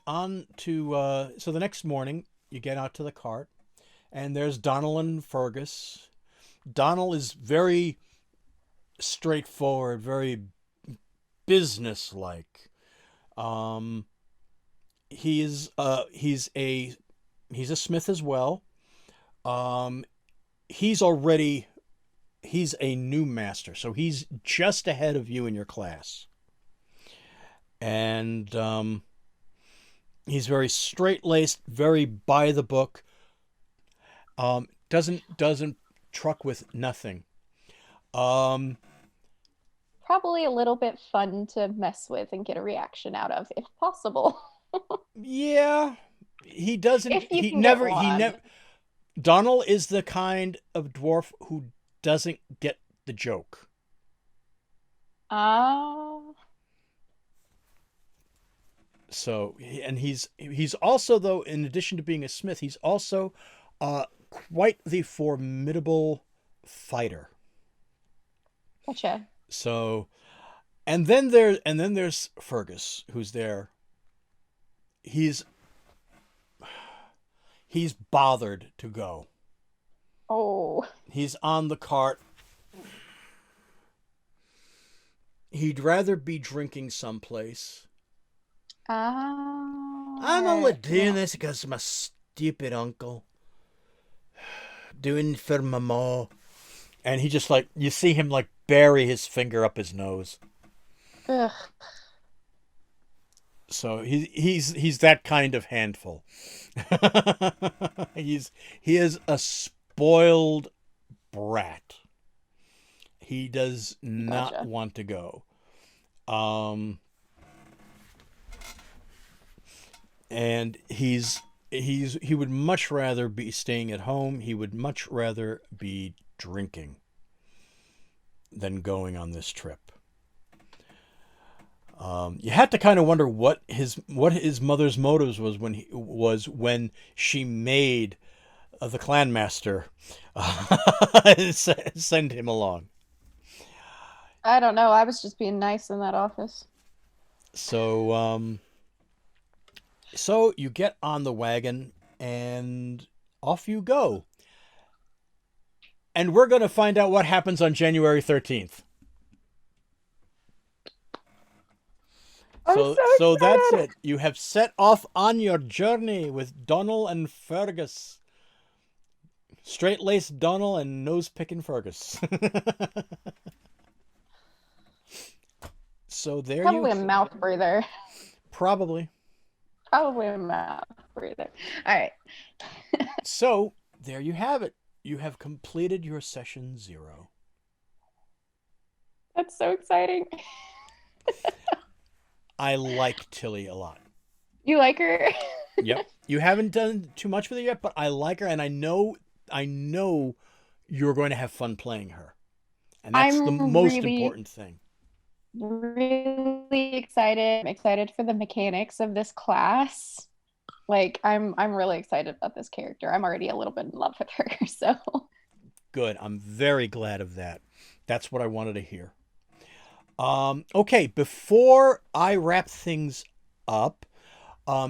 on to so the next morning you get out to the cart, and there's Donald and Fergus. Donald is very straightforward, very businesslike. Um, he's a smith as well. Um, he's already he's a new master, so he's just ahead of you in your class, and he's very straight laced, very by the book. Doesn't truck with nothing. Um, Probably a little bit fun to mess with and get a reaction out of, if possible. yeah, he doesn't. If you can get He one. never. Donald is the kind of dwarf who doesn't get the joke. Ah, So, and he's also, though, in addition to being a smith, he's also quite the formidable fighter. gotcha. So, and then there's Fergus, who's there. He's he's bothered to go. Oh, no. He's on the cart. He'd rather be drinking someplace. I'm only doing this because of my stupid uncle. Doing for my ma. And he just like, you see him like bury his finger up his nose. Ugh. So he's that kind of handful. he is a spoiled brat. He does not Gotcha. want to go. And he would much rather be staying at home. He would much rather be drinking than going on this trip. You had to kind of wonder what his mother's motives was when she made the clan master send him along. I don't know. I was just being nice in that office. So so you get on the wagon and off you go. And we're going to find out what happens on January 13th. So that's it. You have set off on your journey with Donald and Fergus. Straight-laced Donald and nose-picking Fergus. So there Probably you... a mouth breather. Probably. Probably a mouth breather. All right. So there you have it. You have completed your session 0. That's so exciting. I like Tilly a lot. You like her? Yep. You haven't done too much with her yet, but I like her, and I know you're going to have fun playing her. And that's the most important thing. Really excited. I'm excited for the mechanics of this class. Like I'm really excited about this character. I'm already a little bit in love with her, so good. I'm very glad of that. That's what I wanted to hear. Okay, before I wrap things up,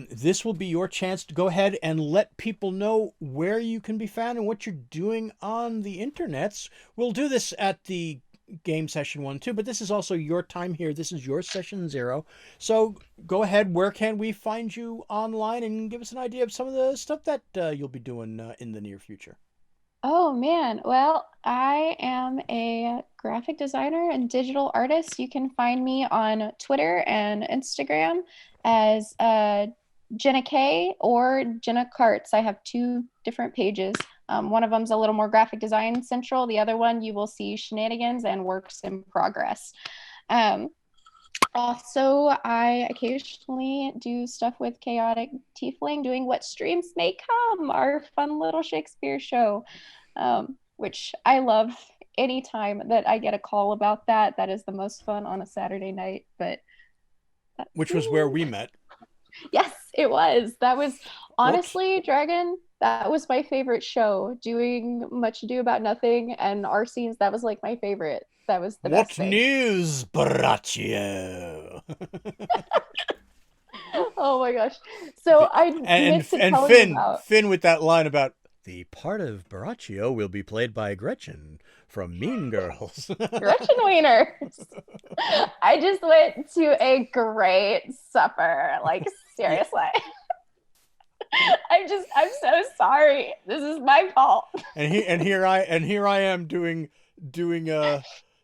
this will be your chance to go ahead and let people know where you can be found and what you're doing on the internets. We'll do this at the game session 1 too, but this is also your time here. This is your session 0. So go ahead. Where can we find you online, and give us an idea of some of the stuff that you'll be doing in the near future? Oh man, well, I am a graphic designer and digital artist. You can find me on Twitter and Instagram as Jenna K or Jenna Carts. I have 2 different pages. One of them's a little more graphic design central. The other one you will see shenanigans and works in progress. Also, I occasionally do stuff with Chaotic Tiefling, doing What Streams May Come, our fun little Shakespeare show, which I love. Anytime that I get a call about that, that is the most fun on a Saturday night. But which was where we met. Yes, it was. That was honestly, Dragon, that was my favorite show. Doing Much Ado About Nothing and our scenes, that was like my favorite. That was the best thing. What news, Braccio? Oh my gosh. So I and Finn with that line about the part of Braccio will be played by Gretchen from Mean Girls. Gretchen Wieners. I just went to a great supper. Like seriously. I'm so sorry. This is my fault. And here I am doing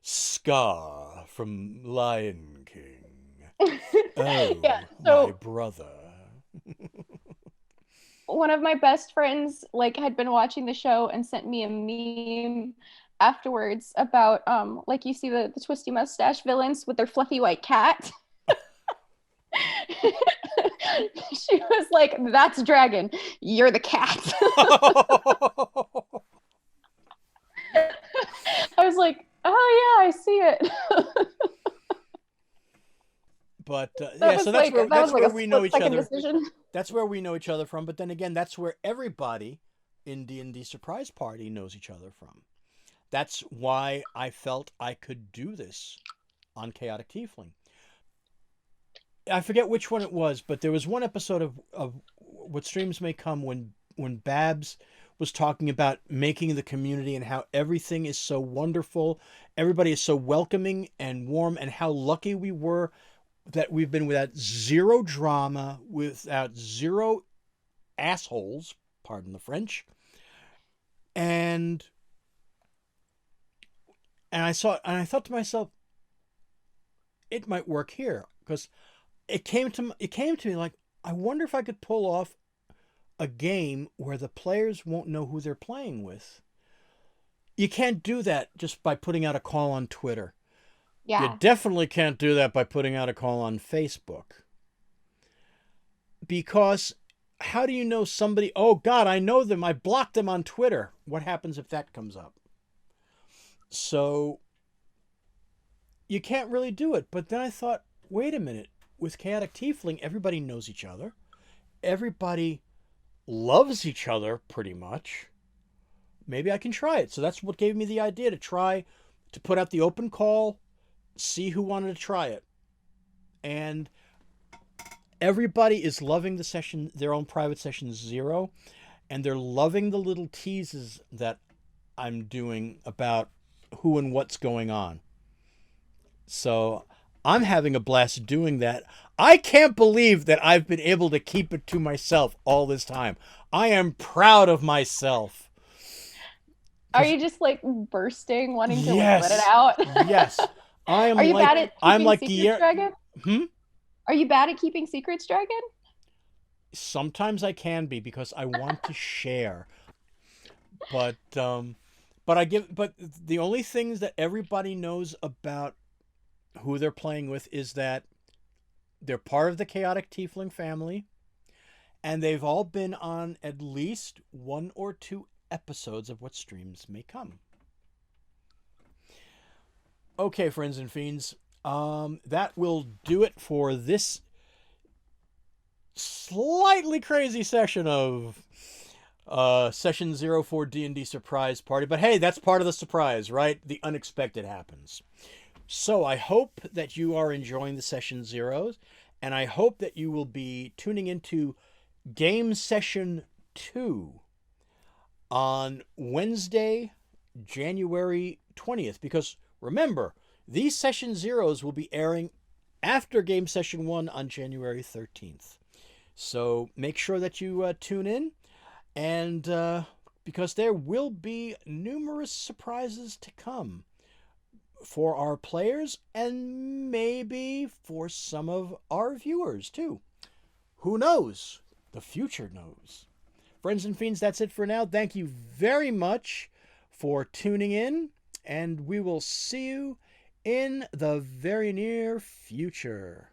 Scar from Lion King. Oh, yeah, so my brother. One of my best friends like had been watching the show and sent me a meme afterwards about like you see the twisty mustache villains with their fluffy white cat. She was like, "That's Dragon. You're the cat." I was like, "Oh yeah, I see it." But yeah, so that's where we know each other. Decision. That's where we know each other from. But then again, that's where everybody in D&D Surprise Party knows each other from. That's why I felt I could do this on Chaotic Tiefling. I forget which one it was, but there was one episode of What Streams May Come when Babs was talking about making the community and how everything is so wonderful. Everybody is so welcoming and warm, and how lucky we were that we've been without zero drama, without zero assholes, pardon the French. And I thought to myself, it might work here, because it came to me like, I wonder if I could pull off a game where the players won't know who they're playing with. You can't do that just by putting out a call on Twitter. You Yeah. definitely can't do that by putting out a call on Facebook. Because how do you know somebody, oh God, I know them, I blocked them on Twitter. What happens if that comes up? So you can't really do it. But then I thought, wait a minute, with Chaotic Tiefling, everybody knows each other. Everybody loves each other pretty much. Maybe I can try it. So that's what gave me the idea to try to put out the open call, see who wanted to try it. And everybody is loving the session, their own private session 0, and they're loving the little teases that I'm doing about who and what's going on. So I'm having a blast doing that. I can't believe that I've been able to keep it to myself all this time. I am proud of myself. Are you just like bursting, wanting to like let it Yes. out? Yes. I am Are you like bad at I'm keeping like secrets, Dragon? Hmm? Are you bad at keeping secrets, Dragon? Sometimes I can be, because I want to share. But the only things that everybody knows about who they're playing with is that they're part of the Chaotic Tiefling family, and they've all been on at least 1 or 2 episodes of what streams may come. Okay, friends and fiends, that will do it for this slightly crazy session of session 0 for D&D Surprise Party. But hey, that's part of the surprise, right? The unexpected happens. So I hope that you are enjoying the session 0s, and I hope that you will be tuning into game session 2 on Wednesday, January 20th. Because remember, these session 0s will be airing after game session 1 on January 13th. So make sure that you tune in, and because there will be numerous surprises to come for our players, and maybe for some of our viewers too. Who knows? The future knows. Friends and fiends, that's it for now. Thank you very much for tuning in, and we will see you in the very near future.